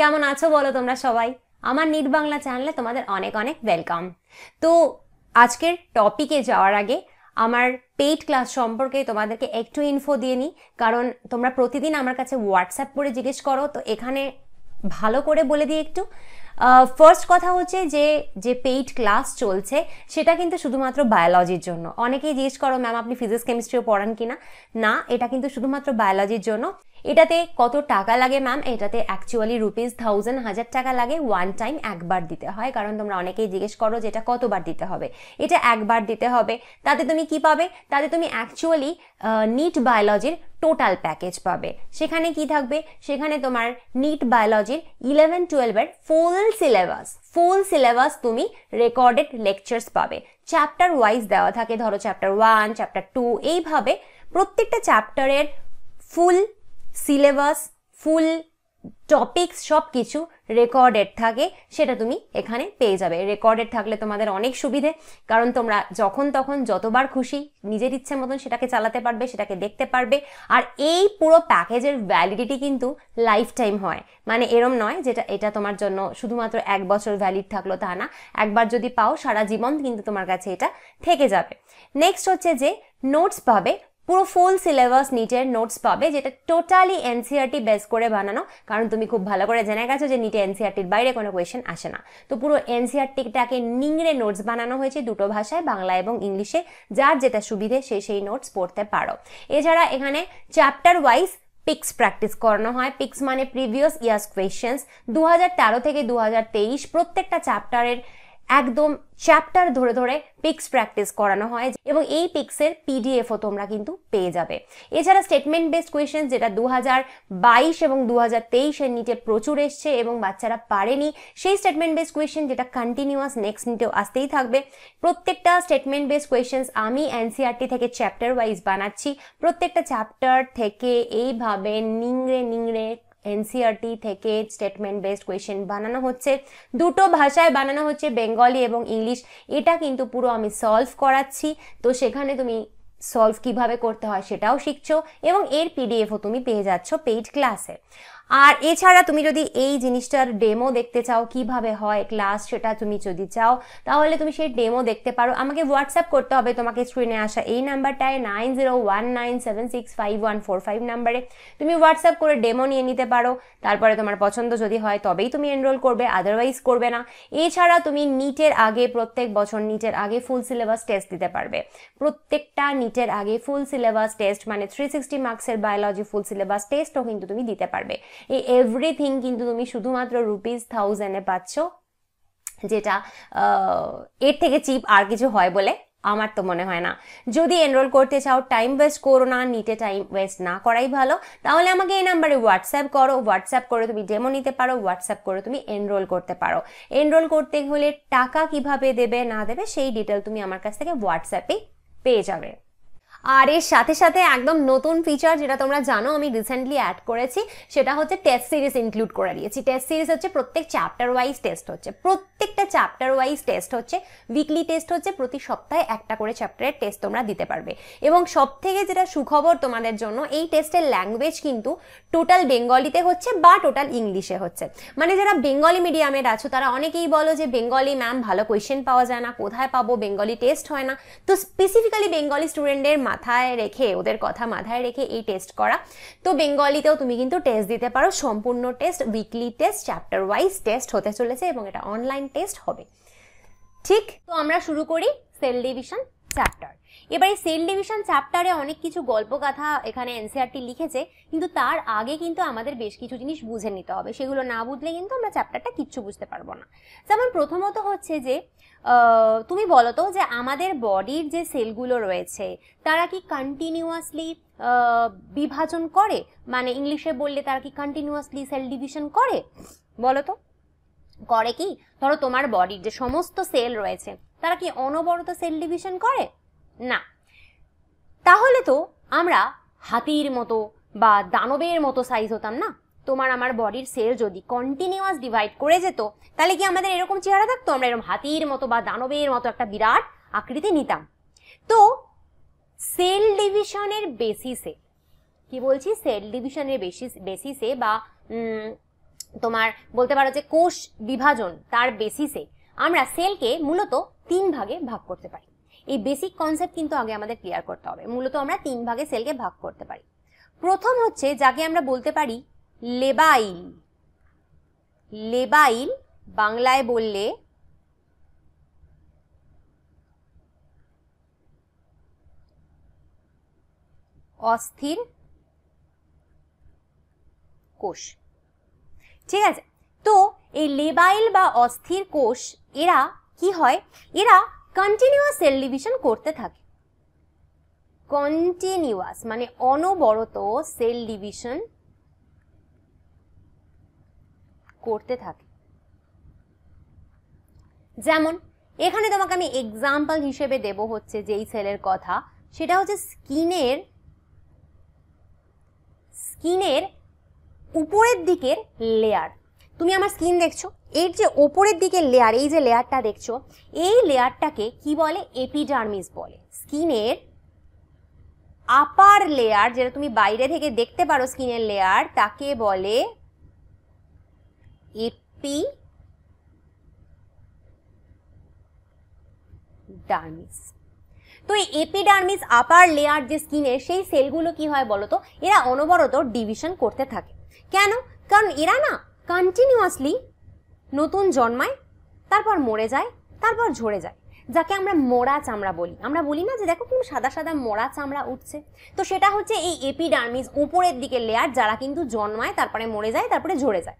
কেমন আছো বলো তোমরা সবাই? আমার নিট বাংলা চ্যানেলে তোমাদের অনেক অনেক ওয়েলকাম। তো আজকের টপিকে যাওয়ার আগে আমার পেইড ক্লাস সম্পর্কে তোমাদেরকে একটু ইনফো দিয়ে নিই, কারণ তোমরা প্রতিদিন আমার কাছে হোয়াটসঅ্যাপ করে জিজ্ঞেস করো, তো এখানে ভালো করে বলে দিই একটু। ফার্স্ট কথা হচ্ছে যে পেইড ক্লাস চলছে সেটা কিন্তু শুধুমাত্র বায়োলজির জন্য। অনেকেই জিজ্ঞেস করো ম্যাম আপনি ফিজিক্স কেমিস্ট্রিও পড়ান কিনা। না, এটা কিন্তু শুধুমাত্র বায়োলজির জন্য। এটাতে কত টাকা লাগে ম্যাম? এটাতে অ্যাকচুয়ালি ₹1000 টাকা লাগে, ওয়ান টাইম একবার দিতে হয়। কারণ তোমরা অনেকেই জিজ্ঞেস করো যে এটা কতবার দিতে হবে। এটা একবার দিতে হবে। তাতে তুমি কি পাবে? তাতে তুমি অ্যাকচুয়ালি নিট বায়োলজির টোটাল প্যাকেজ পাবে। সেখানে কি থাকবে? সেখানে তোমার নিট বায়োলজির 11-12 ফুল সিলেবাস তুমি রেকর্ডেড লেকচার্স পাবে। চ্যাপ্টার ওয়াইজ দেওয়া থাকে, ধরো চ্যাপ্টার 1, চ্যাপ্টার 2, এইভাবে প্রত্যেকটা চ্যাপ্টারের ফুল সিলেবাস, ফুল টপিকস সব কিছু রেকর্ডেড থাকে, সেটা তুমি এখানে পেয়ে যাবে। রেকর্ডেড থাকলে তোমাদের অনেক সুবিধে, কারণ তোমরা যখন তখন যতবার খুশি নিজের ইচ্ছে মতন সেটাকে চালাতে পারবে, সেটাকে দেখতে পারবে। আর এই পুরো প্যাকেজের ভ্যালিডিটি কিন্তু লাইফ টাইম হয়, মানে এরম নয় যেটা এটা তোমার জন্য শুধুমাত্র 1 বছর ভ্যালিড থাকলো, তা না। একবার যদি পাও সারা জীবন কিন্তু তোমার কাছে এটা থেকে যাবে। নেক্সট হচ্ছে যে নোটস পাবে, পুরো ফুল সিলেবাস নিটের নোটস পাবে, যেটা টোটালি এনসিইআরটি বেস করে বানানো। কারণ তুমি খুব ভালো করে জেনে গেছো যে নিটে এনসিইআরটির বাইরে কোনো কোয়েশ্চেন আসে না। তো পুরো এনসিইআরটিটাকে নিংড়ে নোটস বানানো হয়েছে দুটো ভাষায়, বাংলা এবং ইংলিশে। যার যেটা সুবিধে সে সেই নোটস পড়তে পারো। এছাড়া এখানে চ্যাপ্টার ওয়াইজ পিক্স প্র্যাকটিস করানো হয়। পিক্স মানে প্রিভিয়াস ইয়ার্স কোয়েশ্চেন্স। 2013 থেকে 2023 প্রত্যেকটা চ্যাপ্টারের একদম চ্যাপ্টার ধরে ধরে পিক্স প্র্যাকটিস করানো হয়, এবং এই পিক্সের পিডিএফও তোমরা কিন্তু পেয়ে যাবে। এছাড়া স্টেটমেন্ট বেসড কোয়েশ্চেন, যেটা 2022 এবং 2023 এর নিটে প্রচুর এসছে এবং বাচ্চারা পারেনি, সেই স্টেটমেন্ট বেসড কোয়েশ্চেন যেটা কন্টিনিউয়াস নেক্সট নিটেও আসতেই থাকবে। প্রত্যেকটা স্টেটমেন্ট বেসড কোয়েশ্চেন্স আমি এনসিইআরটি থেকে চ্যাপ্টার ওয়াইজ বানাচ্ছি। প্রত্যেকটা চ্যাপ্টার থেকে এইভাবে নিংড়ে এনসিইআরটি থেকে স্টেটমেন্ট বেসড কোয়েশ্চেন বানানো হচ্ছে, দুটো ভাষায় বানানো হচ্ছে, বেঙ্গলি এবং ইংলিশ। এটা কিন্তু পুরো আমি সলভ করাচ্ছি, তো সেখানে তুমি সলভ কিভাবে করতে হয় সেটাও শিখছো, এবং এর পিডিএফও তুমি পেয়ে যাচ্ছ পেইড ক্লাসে। আর এছাড়া তুমি যদি এই জিনিসটার ডেমো দেখতে চাও কিভাবে হয় ক্লাস, সেটা তুমি যদি চাও তাহলে তুমি সেই ডেমো দেখতে পারো। আমাকে হোয়াটসঅ্যাপ করতে হবে তোমাকে স্ক্রিনে আসা এই নাম্বারটায় 9019765145 নাম্বারে তুমি হোয়াটসঅ্যাপ করে ডেমো নিয়ে নিতে পারো। তারপরে তোমার পছন্দ যদি হয় তবেই তুমি এনরোল করবে, আদারওয়াইজ করবে না। এছাড়া তুমি নিটের আগে, প্রত্যেক বছর নিটের আগে ফুল সিলেবাস টেস্ট দিতে পারবে। প্রত্যেকটা নিটের আগে ফুল সিলেবাস টেস্ট মানে 360 মার্কসের বায়োলজি ফুল সিলেবাস টেস্টও কিন্তু তুমি দিতে পারবে। এই এভরিথিং কিন্তু তুমি শুধুমাত্র ₹1000 পাচ্ছ, যেটা এর থেকে চিপ আর কিছু হয় বলে আমার তো মনে হয় না। যদি এনরোল করতে চাও, টাইম ওয়েস্ট করো না, নিটে টাইম ওয়েস্ট না করাই ভালো, তাহলে আমাকে এই নাম্বারে হোয়াটসঅ্যাপ করো। হোয়াটসঅ্যাপ করে তুমি ডেমো নিতে পারো, হোয়াটসঅ্যাপ করে তুমি এনরোল করতে পারো। এনরোল করতে হলে টাকা কিভাবে দেবে না দেবে সেই ডিটেল তুমি আমার কাছ থেকে হোয়াটসঅ্যাপে পেয়ে যাবে। আর এর সাথে সাথে একদম নতুন ফিচার যেটা তোমরা জানো আমি রিসেন্টলি অ্যাড করেছি, সেটা হচ্ছে টেস্ট সিরিজ ইনক্লুড করে দিয়েছি। টেস্ট সিরিজ হচ্ছে প্রত্যেক চ্যাপ্টার ওয়াইজ টেস্ট হচ্ছে, প্রত্যেকটা চ্যাপ্টার ওয়াইজ টেস্ট হচ্ছে, উইকলি টেস্ট হচ্ছে, প্রতি সপ্তাহে একটা করে চ্যাপ্টারের টেস্ট তোমরা দিতে পারবে। এবং সব থেকে যেটা সুখবর তোমাদের জন্য, এই টেস্টের ল্যাঙ্গুয়েজ কিন্তু টোটাল বেঙ্গলিতে হচ্ছে বা টোটাল ইংলিশে হচ্ছে। মানে যারা বেঙ্গলি মিডিয়ামের আছো তারা অনেকেই বলো যে বেঙ্গলি ম্যাম ভালো কোয়েশ্চেন পাওয়া যায় না, কোথায় পাবো, বেঙ্গলি টেস্ট হয় না। তো স্পেসিফিক্যালি বেঙ্গলি স্টুডেন্টদের মাথায় রেখে, ওদের কথা মাথায় রেখে এই টেস্ট করা। তো বেঙ্গলিতেও তুমি কিন্তু টেস্ট দিতে পারো, সম্পূর্ণ test, weekly test, chapter wise test হতে চলেছে, এবং এটা অনলাইন টেস্ট হবে। ঠিক, তো আমরা শুরু করি সেল ডিভিশন চ্যাপ্টার। এবার এই সেল ডিভিশন চ্যাপ্টারে অনেক কিছু গল্পগাথা এখানে এনসিইআরটি লিখেছে, কিন্তু তার আগে কিন্তু আমাদের বেশ কিছু জিনিস বুঝে নিতে হবে। সেগুলো না বুঝলে কিন্তু আমরা চ্যাপ্টারটা কিচ্ছু বুঝতে পারবো না। যেমন প্রথমত হচ্ছে যে তুমি বলো তো যে আমাদের বডির যে সেলগুলো রয়েছে তারা কি কন্টিনিউয়াসলি বিভাজন করে, মানে ইংলিশে বললে তারা কি কন্টিনিউয়াসলি সেল ডিভিশন করে? বলো তো করে কি? ধরো তোমার বডির যে সমস্ত সেল রয়েছে তারা কি অনবরত সেল ডিভিশন করে? না। তাহলে তো আমরা হাতির মতো বা দানবের মতো সাইজ হতাম না। তোমার আমার বডির সেল যদি কন্টিনিউয়াস ডিভাইড করে যেত তাহলে কি আমাদের এরকম চেহারা থাকতো? আমরা এরকম হাতির মতো বা দানবের মতো একটা বিরাট আকৃতি নিতাম। তো সেল ডিভিশনের বেসিসে, কি বলছি, সেল ডিভিশনের বেসিসে বা তোমার বলতে পারো যে কোষ বিভাজন তার বেসিসে আমরা সেলকে মূলত 3 ভাগে ভাগ করতে পারি। এই বেসিক কনসেপ্ট কিন্তু আগে আমাদের ক্লিয়ার করতে হবে। মূলত আমরা 3 ভাগে সেলকে ভাগ করতে পারি। প্রথম হচ্ছে যাকে আমরা বলতে পারি লেবাইল। লেবাইল বাংলায় বললে অস্থির কোষ। ঠিক আছে, তো এই লেবাইল বা অস্থির কোষ এরা কি হয়, এরা কন্টিনিউয়াস সেল ডিভিশন করতে থাকে। কন্টিনিউয়াস মানে অনবরত সেল ডিভিশন করতে থাকে। যেমন এখানে তোমাকে আমি এক্সাম্পল হিসেবে দেব হচ্ছে যেই সেলের কথা, সেটা হচ্ছে স্কিনের উপরের দিকের লেয়ার। তুমি আমার স্কিন দেখছো, এর যে উপরের দিকের লেয়ার, এই যে লেয়ারটা দেখছো, এই লেয়ারটাকে কি বলে, এপিডার্মিস বলে। স্কিনের আপার লেয়ার, যেটা তুমি বাইরে থেকে দেখতে পারো স্কিনের লেয়ার, তাকে বলে এপিডার্মিস। তো এই এপিডার্মিস আপার লেয়ার যে স্কিনের, সেই সেলগুলো কি হয় বলতো, এরা অনবরত ডিভিশন করতে থাকে। কেন? কারণ এরা না কন্টিনিউয়াসলি নতুন জন্মায়, তারপর মরে যায়, তারপর ঝরে যায়, যাকে আমরা মোড়া চামড়া বলি। আমরা বলি না যে দেখো তুমি সাদা সাদা মোড়া চামড়া উঠছে, তো সেটা হচ্ছে এই এপিডার্মিস উপরের দিকে লেয়ার, যারা কিন্তু জন্মায়, তারপরে মরে যায়, তারপরে ঝরে যায়।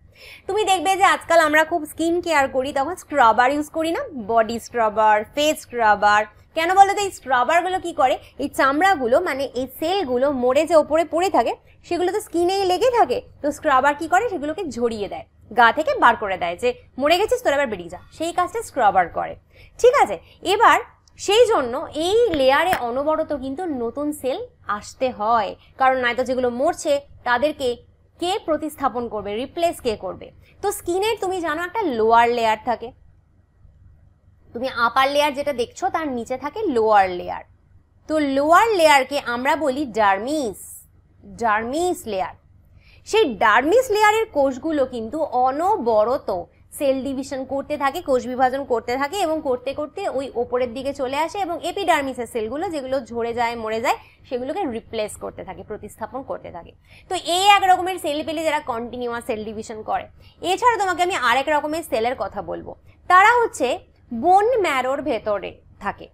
তুমি দেখবে যে আজকাল আমরা খুব স্কিন কেয়ার করি, তখন স্ক্রাবার ইউজ করি না, বডি স্ক্রাবার, ফেস স্ক্রাবার। কেন বলো তো? এই স্ক্রাবারগুলো কি করে, এই চামড়াগুলো মানে এই সেলগুলো মরে যে ওপরে পড়ে থাকে, সেগুলো তো স্কিনেই লেগে থাকে, তো স্ক্রাবার কি করে, সেগুলোকে ঝরিয়ে দেয়, গা থেকে বার করে দেয়, যে মরে গেছিস তোর এবার বেরিয়ে যা, সেই কাজটা স্ক্রাবার করে। ঠিক আছে, এবার সেই জন্য এই লেয়ারে অনবরত কিন্তু নতুন সেল আসতে হয়, কারণ নয়তো যেগুলো মরছে তাদেরকে কে প্রতিস্থাপন করবে, রিপ্লেস কে করবে? তো স্কিনের তুমি জানো একটা লোয়ার লেয়ার থাকে, তুমি আপার লেয়ার যেটা দেখছো তার নিচে থাকে লোয়ার লেয়ার। তো লোয়ার লেয়ারকে আমরা বলি ডার্মিস, ডার্মিস লেয়ার। সেই ডার্মিস লেয়ারের কোষগুলো কিন্তু অনবরত সেল ডিভিশন করতে থাকে, কোষ বিভাজন করতে থাকে, এবং করতে করতে ওই ওপরের দিকে চলে আসে, এবং এপিডার্মিসের সেলগুলো যেগুলো ঝরে যায়, মরে যায়, সেগুলোকে রিপ্লেস করতে থাকে, প্রতিস্থাপন করতে থাকে। তো এই এক রকমের সেল পেলে যারা কন্টিনিউয়াস সেল ডিভিশন করে। এছাড়া তোমাকে আমি আরেক রকমের সেলের কথা বলবো, তারা হচ্ছে বোন ম্যারোর ভেতরে থাকে।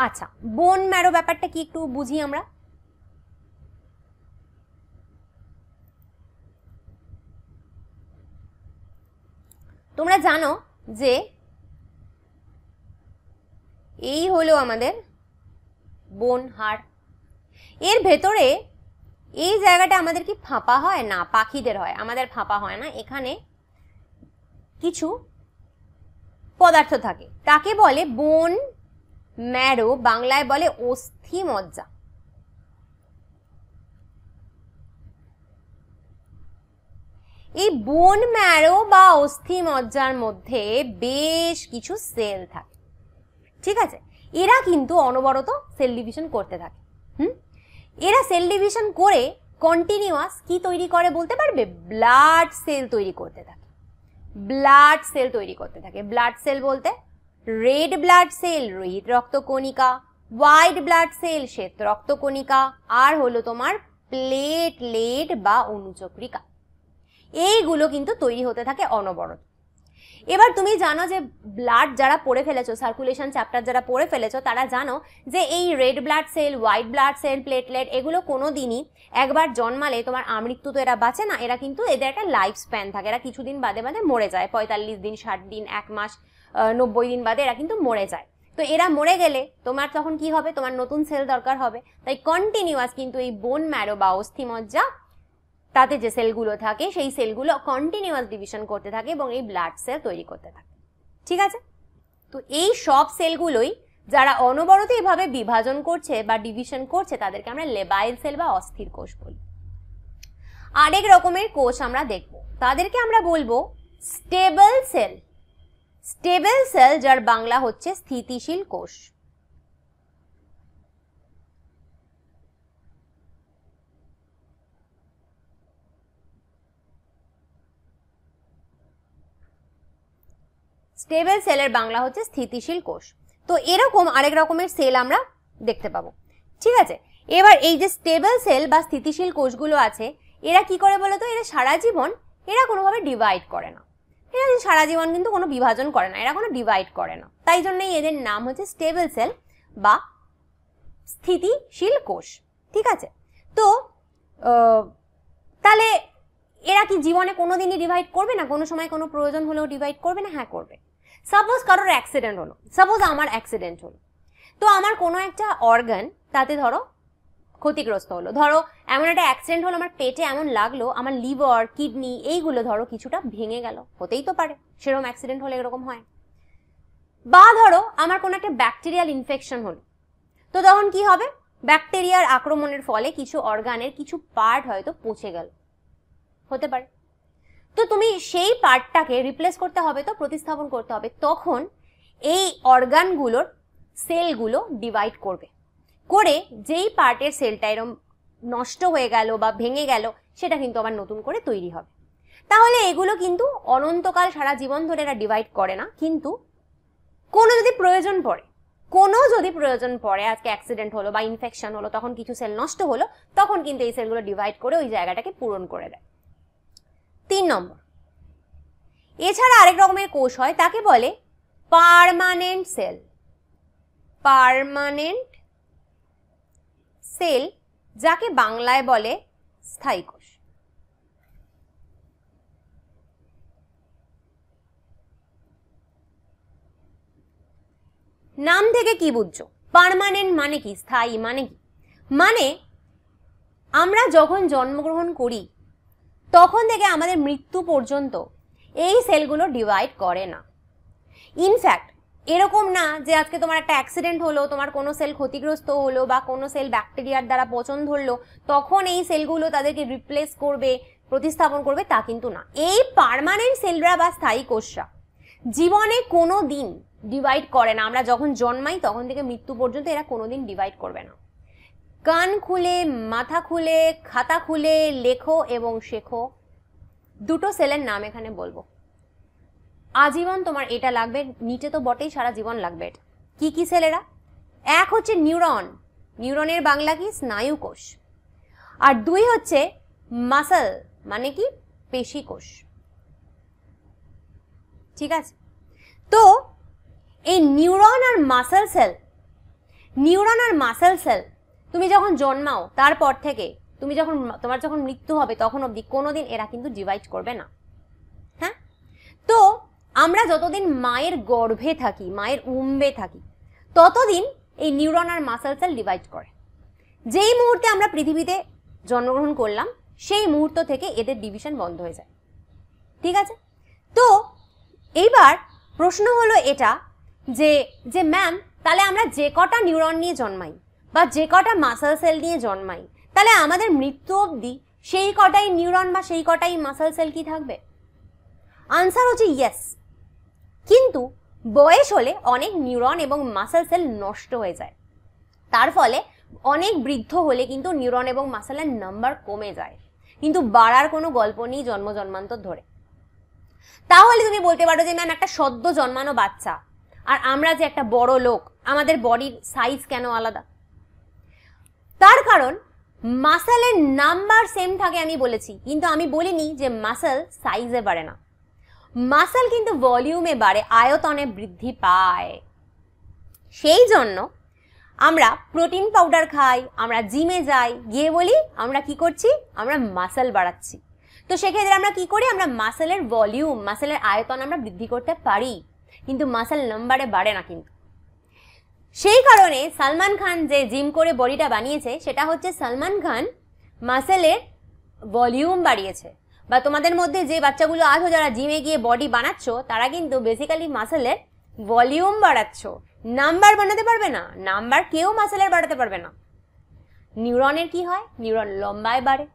আচ্ছা, বোন ম্যারো ব্যাপারটা কি একটু বুঝি আমরা। তোমরা জানো যে এই হলো আমাদের বোন হাড়, এর ভেতরে এই জায়গাটা আমাদের কি ফাঁপা হয়? না, পাখিদের হয়, আমাদের ফাঁপা হয় না। এখানে কিছু পদার্থ থাকে, তাকে বলে বোন ম্যারো, বাংলায় বলে অস্থি মজ্জা। এই বোন ম্যারো বা অস্থি মজ্জার মধ্যে বেশ কিছু সেল থাকে। ঠিক আছে, এরা কিন্তু অনবরত সেল ডিভিশন করতে থাকে। এরা সেল ডিভিশন করে কন্টিনিউয়াস কি তৈরি করে বলতে পারবে? ব্লাড সেল তৈরি করতে থাকে। ব্লাড সেল তৈরি করতে থাকে। ব্লাড সেল বলতে রেড ব্লাড সেল, রোহিত রক্তকণিকা, হোয়াইট ব্লাড সেল, শ্বেত রক্তকণিকা, আর হলো তোমার প্লেটলেট বা অনুচক্রিকা। এইগুলো কিন্তু তৈরি হতে থাকে অনবরত। এবার তুমি জানো যে ব্লাড যারা পড়ে ফেলেছো, সার্কুলেশন চ্যাপ্টার যারা পড়ে ফেলেছো, তারা জানো যে এই red blood sell, white blood sell, platelet, এগুলো কোনোদিনই একবার জন্মালে তোমার আমৃত্যু তো এরা বাঁচে না, এরা কিন্তু এদের একটা লাইফ স্প্যান থাকে, এরা কিছুদিন বাদে বাদে মরে যায়, 45 দিন, 60 দিন, 1 মাস, 90 দিন বাদে এরা কিন্তু মরে যায়। তো এরা মরে গেলে তোমার তখন কি হবে? তোমার নতুন সেল দরকার হবে। তাই কন্টিনিউয়াস কিন্তু এই বোন ম্যারো বা অস্থিমজ্জা, তাতে যে সেলগুলো থাকে সেই সেলগুলো কন্টিনিউয়াস ডিভিশন করতে থাকে এবং এই ব্লাড সেল তৈরি করতে থাকে। ঠিক আছে, তো এই সব সেলগুলোই যারা অনবরত এভাবে বিভাজন করছে বা ডিভিশন করছে, তাদেরকে আমরা লেবাইল সেল বা অস্থির কোষ বলি। আরেক রকমের কোষ আমরা দেখব, তাদেরকে আমরা বলবো স্টেবল সেল। স্টেবল সেল, যার বাংলা হচ্ছে স্থিতিশীল কোষ। স্টেবল সেলের বাংলা হচ্ছে স্থিতিশীল কোষ। তো এরকম আরেক রকমের সেল আমরা দেখতে পাবো, ঠিক আছে। এবার এই যে স্টেবল সেল বা স্থিতিশীল কোষগুলো আছে, এরা কি করে বলতো, এরা সারা জীবন এরা কোনোভাবে ডিভাইড করে না, এরা সারা জীবন কিন্তু কোনো বিভাজন করে না, এরা কোনো ডিভাইড করে না, তাই জন্যই এদের নাম হচ্ছে স্টেবল সেল বা স্থিতিশীল কোষ, ঠিক আছে। তো তাহলে এরা কি জীবনে কোনোদিনই ডিভাইড করবে না, কোনো সময় কোনো প্রয়োজন হলেও ডিভাইড করবে না? হ্যাঁ করবে। সাপোজ কারোর অ্যাক্সিডেন্ট হলো, সাপোজ আমার অ্যাক্সিডেন্ট হলো, তো আমার কোনো একটা অর্গান তাতে ধরো ক্ষতিগ্রস্ত হলো, ধরো এমন একটা অ্যাক্সিডেন্ট হলো, আমার পেটে এমন লাগলো, আমার লিভার কিডনি এইগুলো ধরো কিছুটা ভেঙে গেল, হতেই তো পারে, সেরকম অ্যাক্সিডেন্ট হলে এরকম হয়। বা ধরো আমার কোনো একটা ব্যাকটেরিয়াল ইনফেকশন হলো, তো তখন কি হবে, ব্যাকটেরিয়ার আক্রমণের ফলে কিছু অর্গানের কিছু পার্ট হয়তো পচে গেল, হতে পারে। তো তুমি সেই পার্টটাকে রিপ্লেস করতে হবে, তো প্রতিস্থাপন করতে হবে, তখন এই অর্গানগুলোর সেলগুলো ডিভাইড করবে, করে যেই পার্টের সেলটা এরকম নষ্ট হয়ে গেল বা ভেঙে গেল সেটা কিন্তু আবার নতুন করে তৈরি হবে। তাহলে এগুলো কিন্তু অনন্তকাল সারা জীবন ধরে এরা ডিভাইড করে না, কিন্তু কোনো যদি প্রয়োজন পড়ে, আজকে অ্যাক্সিডেন্ট হলো বা ইনফেকশন হলো, তখন কিছু সেল নষ্ট হলো, তখন কিন্তু এই সেলগুলো ডিভাইড করে ওই জায়গাটাকে পূরণ করে দেয়। 3 নম্বর, এছাড়া আরেক রকমের কোষ হয়, তাকে বলে পার্মানেন্ট সেল। পার্মানেন্ট সেল, যাকে বাংলায় বলে স্থায়ী কোষ। নাম থেকে কি বুঝছো? পার্মানেন্ট মানে কি, স্থায়ী মানে কি? মানে আমরা যখন জন্মগ্রহণ করি তখন থেকে আমাদের মৃত্যু পর্যন্ত এই সেলগুলো ডিভাইড করে না। ইনফ্যাক্ট এরকম না যে আজকে তোমার একটা অ্যাক্সিডেন্ট হলো, তোমার কোনো সেল ক্ষতিগ্রস্ত হলো বা কোনো সেল ব্যাকটেরিয়ার দ্বারা পচন ধরলো, তখন এই সেলগুলো তাদেরকে রিপ্লেস করবে, প্রতিস্থাপন করবে, তা কিন্তু না। এই পার্মানেন্ট সেলরা বা স্থায়ী কোষরা জীবনে কোনো দিন ডিভাইড করে না। আমরা যখন জন্মাই তখন থেকে মৃত্যু পর্যন্ত এরা কোনোদিন ডিভাইড করবে না। কান খুলে, মাথা খুলে, খাতা খুলে লেখো এবং শেখো, দুটো সেলের নাম এখানে বলবো। আজীবন তোমার এটা লাগবে, নিচে তো বটেই, সারা জীবন লাগবে এটা। কি কি সেল এরা? এক হচ্ছে নিউরন, নিউরনের বাংলা কি? স্নায়ু কোষ। আর 2 হচ্ছে মাসল, মানে কি? পেশি কোষ, ঠিক আছে। তো এই নিউরন আর মাসল সেল তুমি যখন জন্মাও তারপর থেকে তোমার যখন মৃত্যু হবে তখন অবধি কোনোদিন এরা কিন্তু ডিভাইড করবে না। হ্যাঁ, তো আমরা যতদিন মায়ের গর্ভে থাকি, মায়ের উম্বে থাকি, ততদিন এই নিউরন আর মাসল সেল ডিভাইড করে। যেই মুহূর্তে আমরা পৃথিবীতে জন্মগ্রহণ করলাম সেই মুহূর্ত থেকে এদের ডিভিশন বন্ধ হয়ে যায়, ঠিক আছে। তো এইবার প্রশ্ন হলো এটা যে ম্যাম, তাহলে আমরা যে কটা নিউরন নিয়ে জন্মাই বা যে কটা মাসল সেল নিয়ে জন্মাই, তাহলে আমাদের মৃত্যু অবধি সেই কটাই নিউরন বা সেই কটাই মাসল সেল কি থাকবে? আনসার হচ্ছে ইয়েস। কিন্তু বয়স হলে অনেক নিউরন এবং মাসল সেল নষ্ট হয়ে যায়, তার ফলে অনেক বৃদ্ধ হলে কিন্তু নিউরন এবং মাসলের নাম্বার কমে যায়, কিন্তু বাড়ার কোনো গল্প নেই জন্মান্তর ধরে। তাহলে তুমি বলতে পারো যে ম্যাম, একটা সদ্য জন্মানো বাচ্চা আর আমরা যে একটা বড় লোক, আমাদের বডির সাইজ কেন আলাদা? তার কারণ মাসলের নাম্বার সেম থাকে আমি বলেছি, কিন্তু আমি বলিনি যে মাসল সাইজে বাড়ে না। মাসল কিন্তু ভলিউমে বাড়ে, আয়তনে বৃদ্ধি পায়। সেই জন্য আমরা প্রোটিন পাউডার খাই, আমরা জিমে যাই, গিয়ে বলি আমরা কি করছি, আমরা মাসল বাড়াচ্ছি। তো সেক্ষেত্রে আমরা কি করি, আমরা মাসলের ভলিউম, মাসলের আয়তন আমরা বৃদ্ধি করতে পারি, কিন্তু মাসল নাম্বারে বাড়ে না। কিন্তু সেই কারণে সালমান খান যে জিম করে বডিটা বানিয়েছে, সেটা হচ্ছে সালমান খান মাসলের ভলিউম বাড়িয়েছে। বা তোমাদের মধ্যে যে বাচ্চাগুলো আছো যারা জিমে গিয়ে বডি বানাচ্ছ, তারা কিন্তু বেসিক্যালি মাসলের ভলিউম বাড়াচ্ছ, নাম্বার বানাতে পারবে না। নাম্বার কেউ মাসলের বাড়াতে পারবে না। নিউরনের কি হয়, নিউরন লম্বায় বাড়ে।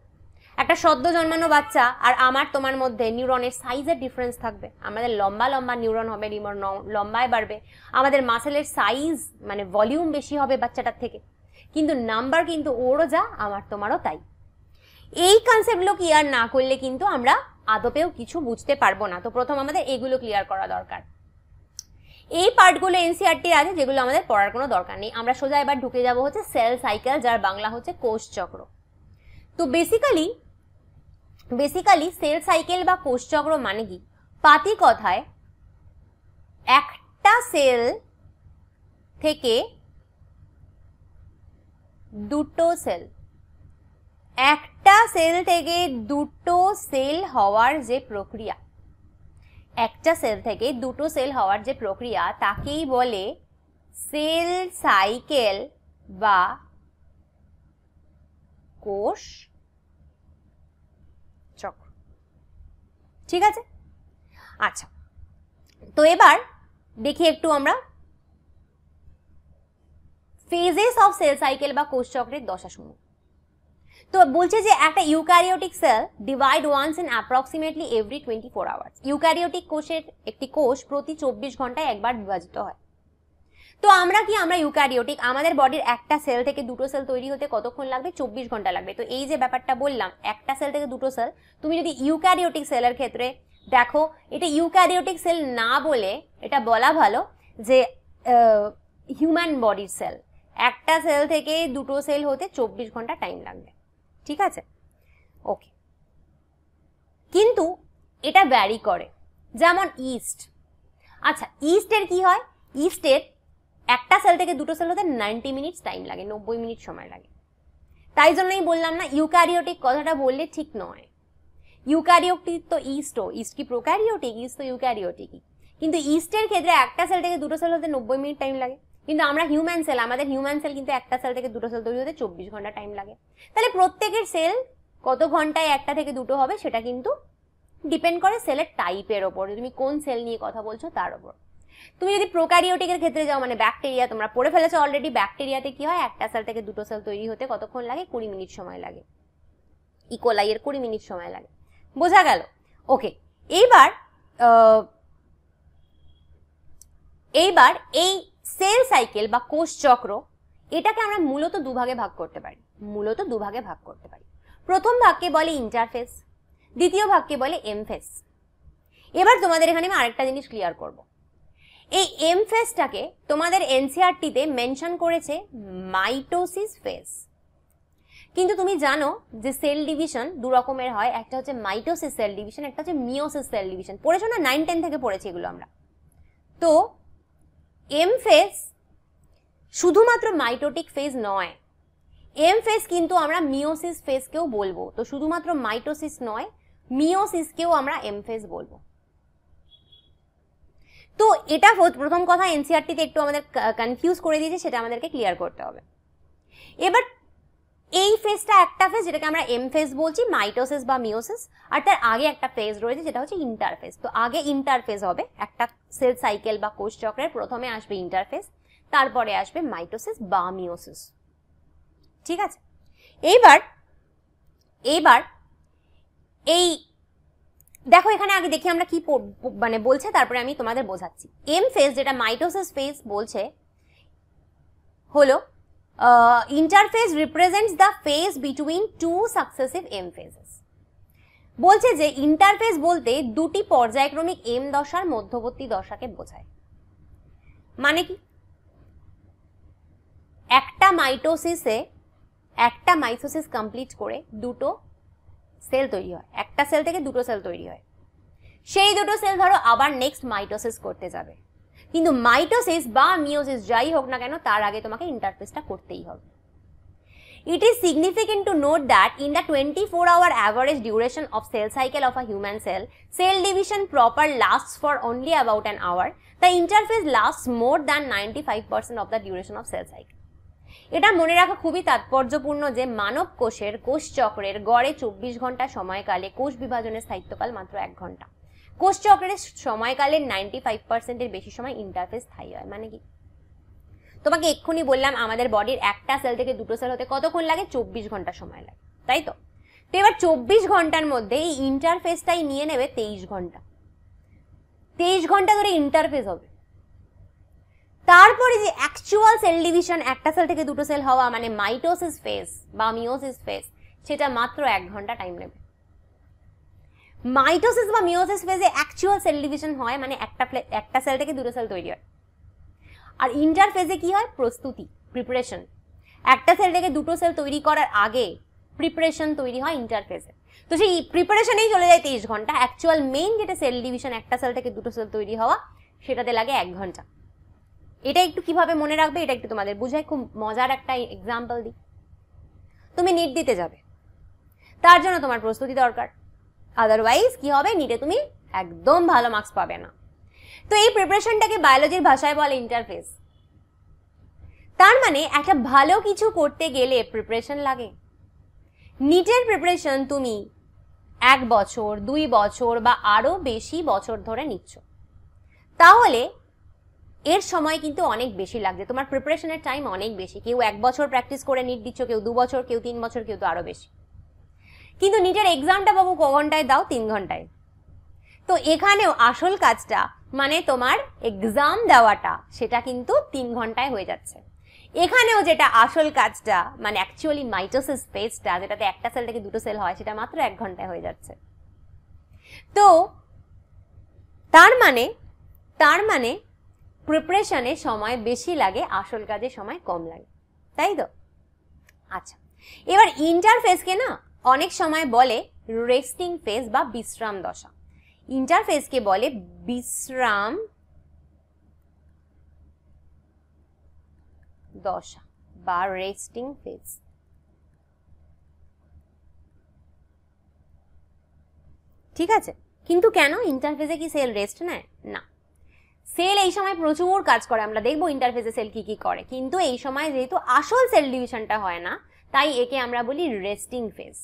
একটা সদ্য জন্মানো বাচ্চা আর আমার তোমার মধ্যে নিউরনের সাইজের ডিফারেন্স থাকবে। আমাদের লম্বা লম্বা নিউরন হবে, নিউরন লম্বায় বাড়বে। আমাদের মাসলের সাইজ মানে ভলিউম বেশি হবে বাচ্চাটার থেকে, কিন্তু নাম্বার কিন্তু ওরও যা আমার তোমারও তাই। এই কনসেপ্টগুলো ক্লিয়ার না করলে কিন্তু আমরা আদপেও কিছু বুঝতে পারবো না। তো প্রথম আমাদের এগুলো ক্লিয়ার করা দরকার। এই পার্টগুলো এনসিইআরটি আছে যেগুলো আমাদের পড়ার কোনো দরকার নেই। আমরা সোজা এবার ঢুকে যাব হচ্ছে সেল সাইকেল, যার বাংলা হচ্ছে কোষ চক্র। তো বেসিক্যালি সেল সাইকেল বা কোষ চক্র মানে কি? পাতি কথায় একটা সেল থেকে দুটো সেল, একটা সেল থেকে দুটো সেল হওয়ার যে প্রক্রিয়া, একটা সেল থেকে দুটো সেল হওয়ার যে প্রক্রিয়া তাকেই বলে সেল সাইকেল বা কোষ চক্র। ঠিক আছে, আচ্ছা, তো এবার দেখি একটু আমরা ফেজেস অফ সেল সাইকেল বা কোষ চক্রের দশাসমূহ। তো বলছে যে একটা eukaryotic cell divide once in approximately every 24 hours. Eukaryotic কোষের একটি কোষ প্রতি 24 ঘন্টায় একবার বিভাজিত হয়। তো আমরা ইউক্যারিওটিক, আমাদের বডির একটা সেল থেকে দুটো সেল তৈরি হতে কতক্ষণ লাগবে? 24 ঘন্টা লাগবে। তো এই যে ব্যাপারটা বললাম, একটা সেল থেকে দুটো সেল, তুমি যদি ইউক্যারিওটিক সেলের ক্ষেত্রে দেখো, এটা ইউক্যারিওটিক সেল না বলে এটা বলা ভালো যে হিউম্যান বডির সেল। একটা সেল থেকে দুটো সেল হতে 24 ঘন্টা টাইম লাগবে। ঠিক আছে, ওকে। কিন্তু এটা ভ্যারি করে, যেমন ইস্ট। আচ্ছা, ইস্টের কি হয়? ইস্টের একটা সেল থেকে দুটো সেল হতে 90 মিনিটস টাইম লাগে, 90 মিনিট সময় লাগে। তাই জন্যই বললাম না ইউক্যারিওটিক কথাটা বললে ঠিক নয়। ইউক্যারিওটিক তো ইস্ট কি প্রোক্যারিওটিক? ইস্ট তো ইউক্যারিওটিকই। কিন্তু ইস্টের ক্ষেত্রে একটা সেল থেকে দুটো সেল হতে 90 মিনিট টাইম লাগে। কিন্তু আমরা হিউম্যান সেল, আমাদের হিউম্যান সেল কিন্তু একটা সেল থেকে দুটো সেল তৈরি হতে 24 ঘন্টা টাইম লাগে। তাহলে প্রত্যেকের সেল কত ঘন্টায় একটা থেকে দুটো হবে সেটা কিন্তু ডিপেন্ড করে সেলের টাইপের ওপর, তুমি কোন সেল নিয়ে কথা বলছো তার ওপর। তুমি যদি প্রোক্যারিওটিকের ক্ষেত্রে যাও, মানে ব্যাকটেরিয়া, তোমরা পড়ে ফেলেছো অলরেডি, ব্যাকটেরিয়াতে কি হয়? একটা সেল থেকে দুটো সেল তৈরি হতে কতক্ষণ লাগে? 20 মিনিট সময় লাগে। ইকোলাইয়ের 20 মিনিট সময় লাগে। বোঝা গেল? ওকে। এইবার এই সেল সাইকেল বা কোষ চক্র, এটাকে আমরা মূলত দুভাগে ভাগ করতে পারি। প্রথম ভাগকে বলে ইন্টারফেস, দ্বিতীয় ভাগকে বলে এম ফেজ। এবার তোমাদের এখানে আমি আরেকটা জিনিস ক্লিয়ার করব। এই এম ফেজটাকে তোমাদের এনসিইআরটিতে মেনশন করেছে মাইটোসিস ফেজ। কিন্তু তুমি জানো যে সেল ডিভিশন দু রকমের হয়, একটা হচ্ছে মাইটোসিস সেল ডিভিশন, একটা হচ্ছে মিওসিস সেল ডিভিশন। পড়েছো না? 9-10 থেকে পড়েছি এগুলো আমরা। তো এম ফেজ শুধুমাত্র মাইটোটিক ফেজ নয়, এম ফেজ কিন্তু আমরা মিওসিস ফেজকেও বলবো। তো শুধুমাত্র মাইটোসিস নয়, মিওসিসকেও আমরা এম ফেজ বলবো। তো এটা প্রথম কথা এনসিইআরটিতে একটু আমাদের কনফিউজ করে দিয়েছে, সেটা আমাদেরকে ক্লিয়ার করতে হবে। এবার এই ফেজটা একটা ফেজ যেটাকে আমরা এম ফেজ বলছি, মাইটোসিস বা মিওসিস, আর তার আগে একটা ফেজ রয়েছে যেটা হচ্ছে ইন্টারফেজ। তো আগে ইন্টারফেজ হবে একটা সেল সাইকেল বা কোষ চক্রের, প্রথমে আসবে ইন্টারফেজ, তারপরে আসবে মাইটোসিস বা মিওসিস। ঠিক আছে, এইবার এই দেখো এখানে আগে দেখি আমরা কি মানে বলছে, তারপরে আমি তোমাদের বোঝাচ্ছি। এম ফেজ যেটা মাইটোসিস ফেজ বলছে হলো interphase represents the phase between two successive M phases. বলছে যে ইন্টারফেজ বলতে দুটি পর্যায়ক্রমিক এম দশার মধ্যবর্তী দশাকে বোঝায়। মানে কি? একটা মাইটোসিস কমপ্লিট করে দুটো সেল তৈরি হয়, একটা সেল থেকে দুটো সেল তৈরি হয়। সেই দুটো সেল ধরো আবার নেক্সট মাইটোসিস করতে যাবে, কিন্তু মাইটোসিস বা মিওসিস যাই হোক না কেন তার আগে তোমাকে ইন্টারফেসটা করতেই হবে। It is significant to note that in the 24-hour average duration of cell cycle of a human cell, cell division proper lasts for only about an hour. The interphase lasts more than 95% of the duration of cell cycle. এটা মনে রাখা খুবই তাৎপর্যপূর্ণ যে মানব কোষের কোষ চক্রের গড়ে 24 ঘন্টা সময়কালে কোষ বিভাজনের স্থায়িত্বকাল মাত্র 1 ঘন্টা। কোষ চক্রের সময়কালের 95% এর বেশি সময় ইন্টারফেজ স্থায়ী হয়। মানে কি? তোমাকে এক্ষুনি বললাম আমাদের বডির একটা সেল থেকে দুটো সেল হতে কতক্ষণ লাগে? 24 ঘন্টা সময় লাগে, তাই তো? তো এবার 24 ঘন্টার মধ্যে এই ইন্টারফেসটাই নিয়ে নেবে 23 ঘন্টা। 23 ঘন্টা ধরে ইন্টারফেস হবে। তারপরে যে অ্যাকচুয়াল সেল ডিভিশন, একটা সেল থেকে দুটো সেল হওয়া, মানে মাইটোসিস ফেজ বা মিওসিস ফেজ, সেটা মাত্র 1 ঘন্টা টাইম নেবে। মাইটোসিস বা মিওসিস ফেজে অ্যাকচুয়াল সেল ডিভিশন হয়, মানে একটা সেল থেকে দুটো সেল তৈরি হয়। আর ইন্টারফেজে কি হয়? প্রস্তুতি, প্রিপারেশন। একটা সেল থেকে দুটো সেল তৈরি করার আগে প্রিপারেশন তৈরি হয় ইন্টারফেজে। তো সেই প্রিপারেশনেই চলে যায় 23 ঘন্টা। অ্যাকচুয়াল মেইন যেটা সেল ডিভিশন, একটা সেল থেকে দুটো সেল তৈরি হওয়া, সেটাতে লাগে 1 ঘন্টা। এটা একটু কিভাবে মনে রাখবে এটা একটু তোমাদের বুঝাই, খুব মজার একটা এক্সাম্পল দিই। তুমি নিট দিতে যাবে, তার জন্য তোমার প্রস্তুতি দরকার, আদারওয়াইজ কি হবে? নিটে তুমি একদম ভালো মার্কস পাবে না। তো এই প্রিপারেশনটাকে বায়োলজির ভাষায় বলে ইন্টারফেস। তার মানে একটা ভালো কিছু করতে গেলে প্রিপারেশন লাগে। নিটের প্রিপারেশন তুমি 1 বছর, 2 বছর বা আরো বেশি বছর ধরে নিচ্ছ, তাহলে এর সময় কিন্তু অনেক বেশি লাগছে, তোমার প্রিপারেশনের টাইম অনেক বেশি। কেউ 1 বছর প্র্যাকটিস করে নিট দিচ্ছ, কেউ 2 বছর, কেউ 3 বছর, কেউ তো আরো বেশি। কিন্তু নিটের এক্সামটা বাবু ক ঘন্টায় দাও? 3 ঘন্টায়। তো এখানেও আসল কাজটা মানে তোমার এক্সাম দেওয়াটা, সেটা কিন্তু 3 ঘন্টায় হয়ে যাচ্ছে। এখানেও যেটা আসল কাজটা মানে অ্যাকচুয়ালি মাইটোসিস ফেজটা, যেটাতে একটা সেল থেকে দুটো সেল হয়, সেটা মাত্র 1 ঘন্টায় হয়ে যাচ্ছে। তো তার মানে প্রিপারেশনে সময় বেশি লাগে, আসল কাজে সময় কম লাগে, তাই তো? আচ্ছা, এবার ইন্টারফেজকে না অনেক সময় বলে রেস্টিং ফেজ বা বিশ্রাম দশা। ইন্টারফেজকে বলে বিশ্রাম দশা বা রেস্টিং ফেজ। ঠিক আছে, কিন্তু কেন ইন্টারফেজে কি সেল রেস্ট নেয়? না, সেল এই সময় প্রচুর কাজ করে, আমরা দেখবো ইন্টারফেজে সেল কি কি করে। কিন্তু এই সময় যেহেতু আসল সেল ডিভিশনটা হয় না, তাই একে আমরা বলি রেস্টিং ফেজ।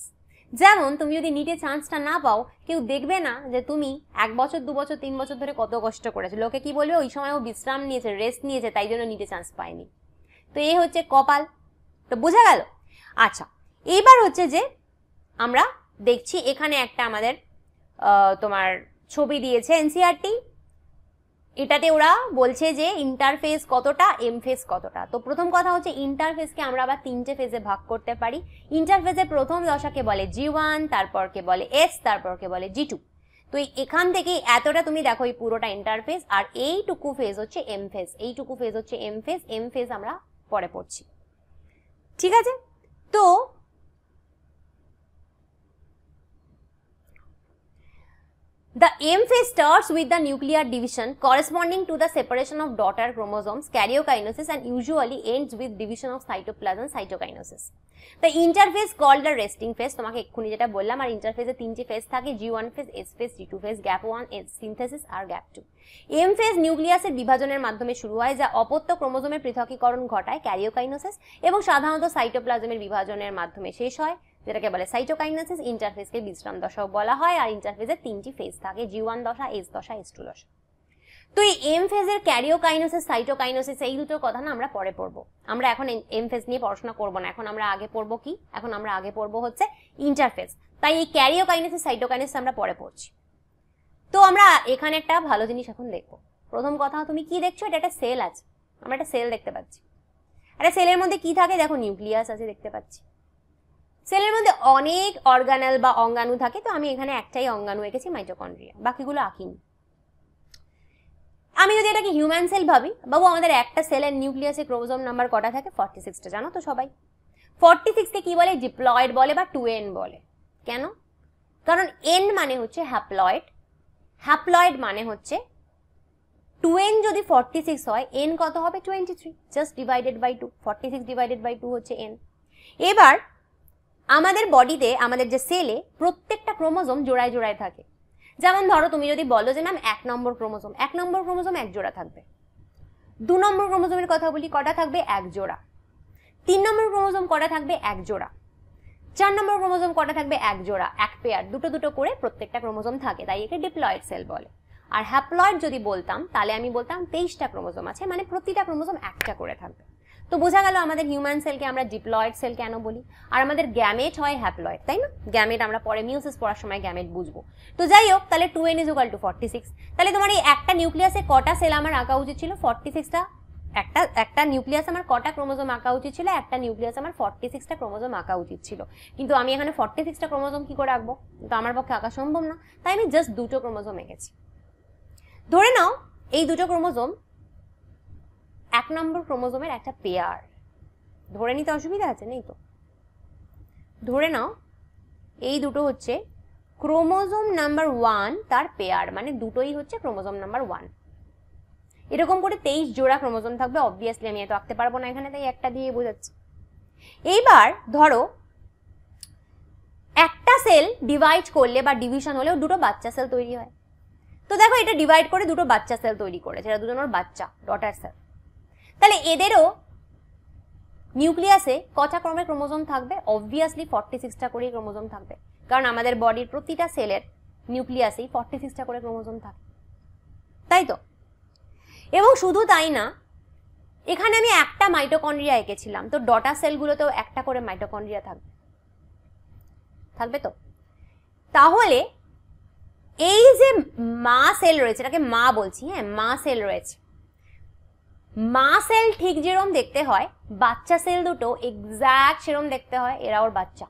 যেমন তুমি যদি নিটে চান্সটা না পাও, কেউ দেখবে না যে তুমি 1 বছর, 2 বছর, 3 বছর ধরে কত কষ্ট করেছো। লোকে কি বলবে? ওই সময় ও বিশ্রাম নিয়েছে, রেস্ট নিয়েছে, তাই জন্য নিটে চান্স পায়নি। তো এই হচ্ছে কপাল। তো বোঝা গেল? আচ্ছা, এইবার হচ্ছে যে আমরা দেখছি এখানে একটা আমাদের তোমার ছবি দিয়েছে এনসিইআরটি। এটাতে ওরা বলছে যে ইন্টারফেজ কতটা, এম ফেজ কতটা। তো প্রথম কথা হচ্ছে ইন্টারফেজকে আমরা আবার 3টে ফেজে ভাগ করতে পারি। ইন্টারফেজের প্রথম দশাকে বলে G1, তারপরকে বলে S, তারপরকে বলে G2। তো এখান থেকে এতটা তুমি দেখো, এই পুরোটা ইন্টারফেজ, আর এইটুকু ফেজ হচ্ছে এম ফেজ, এইটুকু ফেজ হচ্ছে এম ফেজ। এম ফেজ আমরা পরে পড়ছি, ঠিক আছে? তো the M phase starts with the nuclear division corresponding to the separation of daughter chromosomes, karyokinesis, and usually ends with division of cytoplasm, cytokinesis. The interphase called the resting phase, তোমাকে এক্ষুনি যেটা বললাম। আর ইন্টারফেজে 3টে ফেজ থাকে, G1 phase, S phase, G2 phase, gap 1 synthesis আর gap 2। M phase নিউক্লিয়াসের বিভাজনের মাধ্যমে শুরু হয়, যা অপত্য ক্রোমোজোমের পৃথকীকরণ ঘটায়, ক্যারিওকাইনেসিস, এবং সাধারণত সাইটোপ্লাজমের বিভাজনের মাধ্যমে শেষ হয়, যেটাকে বলে সাইটোকাইনেসিস। ইন্টারফেজকে বিশ্রাম দশাও বলা হয়। আর ইন্টারফেজে 3টি ফেজ থাকে, G1 দশা, S দশা, S2 দশা। তো এই এম ফেজের ক্যারিওকাইনেসিস, সাইটোকাইনেসিস, এই দুটোর কথা না আমরা পরে পড়বো। আমরা এখন এম ফেজ নিয়ে পড়াশোনা করবো না, এখন আমরা আগে পড়বো কি? এখন আমরা আগে পড়বো হচ্ছে ইন্টারফেজ। তাই এই ক্যারিওকাইনেসিস, সাইটোকাইনেসিস আমরা পরে পড়ছি। তো আমরা এখানে একটা ভালো জিনিস এখন দেখবো। প্রথম কথা, তুমি কি দেখছো? এটা একটা সেল আছে, আমরা একটা সেল দেখতে পাচ্ছি। একটা সেলের মধ্যে কি থাকে দেখো? নিউক্লিয়াস আছে, দেখতে পাচ্ছি। সেলের মধ্যে অনেক অর্গানেল বা অঙ্গাণু থাকে। তো আমি এখানে একটাই অঙ্গাণু এঁকেছি, মাইটোকন্ড্রিয়া, বাকিগুলো আঁকিনি। আমি যদি এটাকে হিউম্যান সেল ভাবি, বাবু আমাদের একটা সেলের নিউক্লিয়াসে ক্রোমোজোম নাম্বার কটা থাকে? 46টা, জানো তো সবাই। 46কে কি বলে? ডিপ্লয়েড বলে বা 2n বলে। কেন? কারণ n মানে হচ্ছে হ্যাপ্লয়েড, হ্যাপ্লয়েড মানে হচ্ছে 2n যদি 46 হয়, n কত হবে? 23, just divided by 2। 46 divided by 2 হচ্ছে n। এবার আমাদের বডিতে, আমাদের যে সেলে, প্রত্যেকটা ক্রোমোজোম জোড়ায় জোড়ায় থাকে। যেমন ধরো তুমি যদি বলো যে ম্যাম 1 নম্বর ক্রোমোজোম, 1 নম্বর ক্রোমোজোম 1 জোড়া থাকবে। 2 নম্বর ক্রোমোজোমের কথা বলি, কটা থাকবে? 1 জোড়া। 3 নম্বর ক্রোমোজোম কটা থাকবে? 1 জোড়া। 4 নম্বর ক্রোমোজোম কটা থাকবে? 1 জোড়া, 1 পেয়ার, দুটো দুটো করে প্রত্যেকটা ক্রোমোজোম থাকে, তাই একে ডিপ্লয়েড সেল বলে। আর হ্যাপ্লয়েড যদি বলতাম, তাহলে আমি বলতাম 23টা ক্রোমোজোম আছে, মানে প্রতিটা ক্রোমোজোম একটা করে থাকবে। তো বোঝা গেল আমাদের হিউম্যান সেলকে আমরা ডিপ্লয়েড সেল কেন বলি। আর আমাদের গ্যামেট হয় হ্যাপ্লয়েড, তাই না? গ্যামেট আমরা পরে মিওসিস পড়ার সময় গ্যামেট বুঝবো। তো যাই হোক, তাহলে 2n = 46। তাহলে তোমার এই একটা নিউক্লিয়াসে কটা সেল আমার আঁকা উচিত ছিল? 46টা। একটা নিউক্লিয়াস আমার কটা ক্রোমোজোম আঁকা উচিত ছিল? একটা নিউক্লিয়াস আমার 46টা ক্রোমোজোম আঁকা উচিত ছিল। কিন্তু আমি এখানে 46টা ক্রোমোজোম কি করে আঁকবো? তো আমার পক্ষে আঁকা সম্ভব না, তাই আমি জাস্ট 2টো ক্রোমোজোম এঁকেছি। ধরে নাও এই 2টো ক্রোমোজোম এক নম্বর ক্রোমোজোমের একটা পেয়ার। ধরে নিতে অসুবিধা আছে? নেই তো? ধরে নাও এই দুটো হচ্ছে ক্রোমোজোম নাম্বার 1 তার পেয়ার, মানে দুটোই হচ্ছে ক্রোমোজোম নাম্বার 1। এরকম করে 23 জোড়া ক্রোমোজোম থাকবে। অবভিয়াসলি আমি এত আঁকতে পারবো না এখানে, তাই একটা দিয়ে বোঝাচ্ছি। এইবার ধরো একটা সেল ডিভাইড করলে বা ডিভিশন হলেও দুটো বাচ্চা সেল তৈরি হয়। তো দেখো এটা ডিভাইড করে দুটো বাচ্চা সেল তৈরি করেছে, এরা দুজনের বাচ্চা, ডটার সেল। তাহলে এদেরও নিউক্লিয়াসে কটা ক্রমের ক্রোমোজোম থাকবে? অবভিয়াসলি 46টা করে ক্রোমোজোম থাকবে, কারণ আমাদের বডির প্রতিটা সেলের নিউক্লিয়াসেই 46টা করে ক্রোমোজোম থাকে, তাই তো? এবং শুধু তাই না, এখানে আমি একটা মাইটোকন্ড্রিয়া এঁকেছিলাম, তো ডটার সেলগুলোতেও একটা করে মাইটোকন্ড্রিয়া থাকবে, থাকবে তো? তাহলে এই যে মা সেল রয়েছে, এটাকে মা বলছি, হ্যাঁ, মা সেল রয়েছে, মা সেল ঠিক যেরকম দেখতে হয়, বাচ্চা সেল দুটো এক্স্যাক্ট সেরকম দেখতে হয়। এরা ওর বাচ্চা,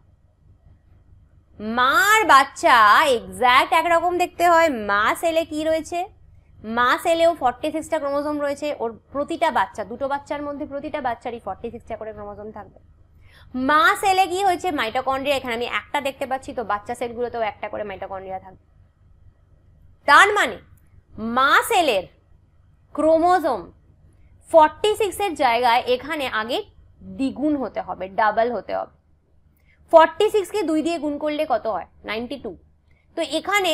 মার বাচ্চা এক্স্যাক্ট একরকম দেখতে হয়। মা সেলে কি রয়েছে? মা সেলেও 46টা ক্রোমোজোম রয়েছে। ওর প্রতিটা বাচ্চা, দুটো বাচ্চার মধ্যে প্রতিটা বাচ্চারই 46টা করে ক্রোমোজোম থাকবে। মা সেলে কি হয়েছে? মাইটোকন্ড্রিয়া, এখানে আমি একটা দেখতে পাচ্ছি, তো বাচ্চা সেলগুলোতেও একটা করে মাইটোকন্ড্রিয়া থাকবে। তার মানে মা সেলের ক্রোমোজোম 46 এর জায়গায় এখানে আগে দ্বিগুণ হতে হবে, ডাবল হতে হবে। 46 কে 2 দিয়ে গুণ করলে কত হয়? 92। তো এখানে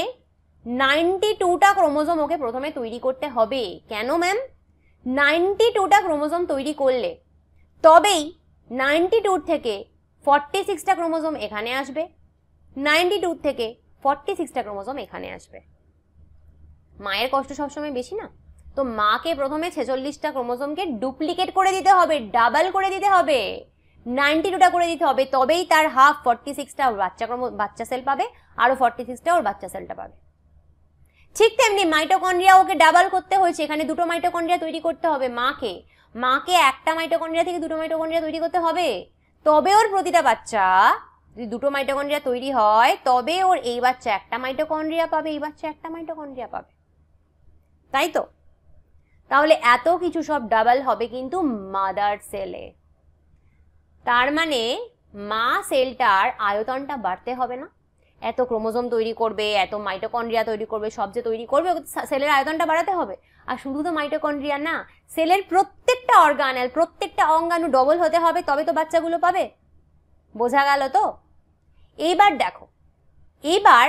92টা ক্রোমোজোম ওকে প্রথমে তৈরি করতে হবে। কেন ম্যাম? 92টা ক্রোমোজোম তৈরি করলে তবেই 92 থেকে 46টা ক্রোমোজোম এখানে আসবে, 92 থেকে 46টা ক্রোমোজোম এখানে আসবে। মায়ের কষ্ট সবসময় বেশি না? তো মাকে প্রথমে 46টা ক্রোমোজোমকে ডুপ্লিকেট করে দিতে হবে, ডাবল করে দিতে হবে, 92টা করে দিতে হবে, তবেই তার হাফ 46টা বাচ্চা সেল পাবে, আরো 46টা ওর বাচ্চা সেলটা পাবে। ঠিক তেমনি মাইটোকন্ড্রিয়া ওকে ডাবল করতে হয়েছে, এখানে দুটো মাইটোকন্ড্রিয়া তৈরি করতে হবে মাকে একটা মাইটোকন্ড্রিয়া থেকে দুটো মাইটোকন্ড্রিয়া তৈরি করতে হবে, তবে ওর প্রতিটা বাচ্চা, যদি দুটো মাইটোকন্ড্রিয়া তৈরি হয় তবে ওর এই বাচ্চা একটা মাইটোকন্ড্রিয়া পাবে, এই বাচ্চা একটা মাইটোকন্ড্রিয়া পাবে, তাই তো? তাহলে এত কিছু সব ডাবল হবে কিন্তু মাদার সেলে। তার মানে মা সেলটার আয়তনটা বাড়তে হবে না? এত ক্রোমোজোম তৈরি করবে, এত মাইটোকন্ড্রিয়া তৈরি করবে, সব যে তৈরি করবে, সেলের আয়তনটা বাড়াতে হবে। আর শুধু তো মাইটোকন্ড্রিয়া না, সেলের প্রত্যেকটা অর্গানেল, প্রত্যেকটা অঙ্গাণু ডবল হতে হবে, তবে তো বাচ্চাগুলো পাবে। বোঝা গেল তো? এইবার দেখো, এইবার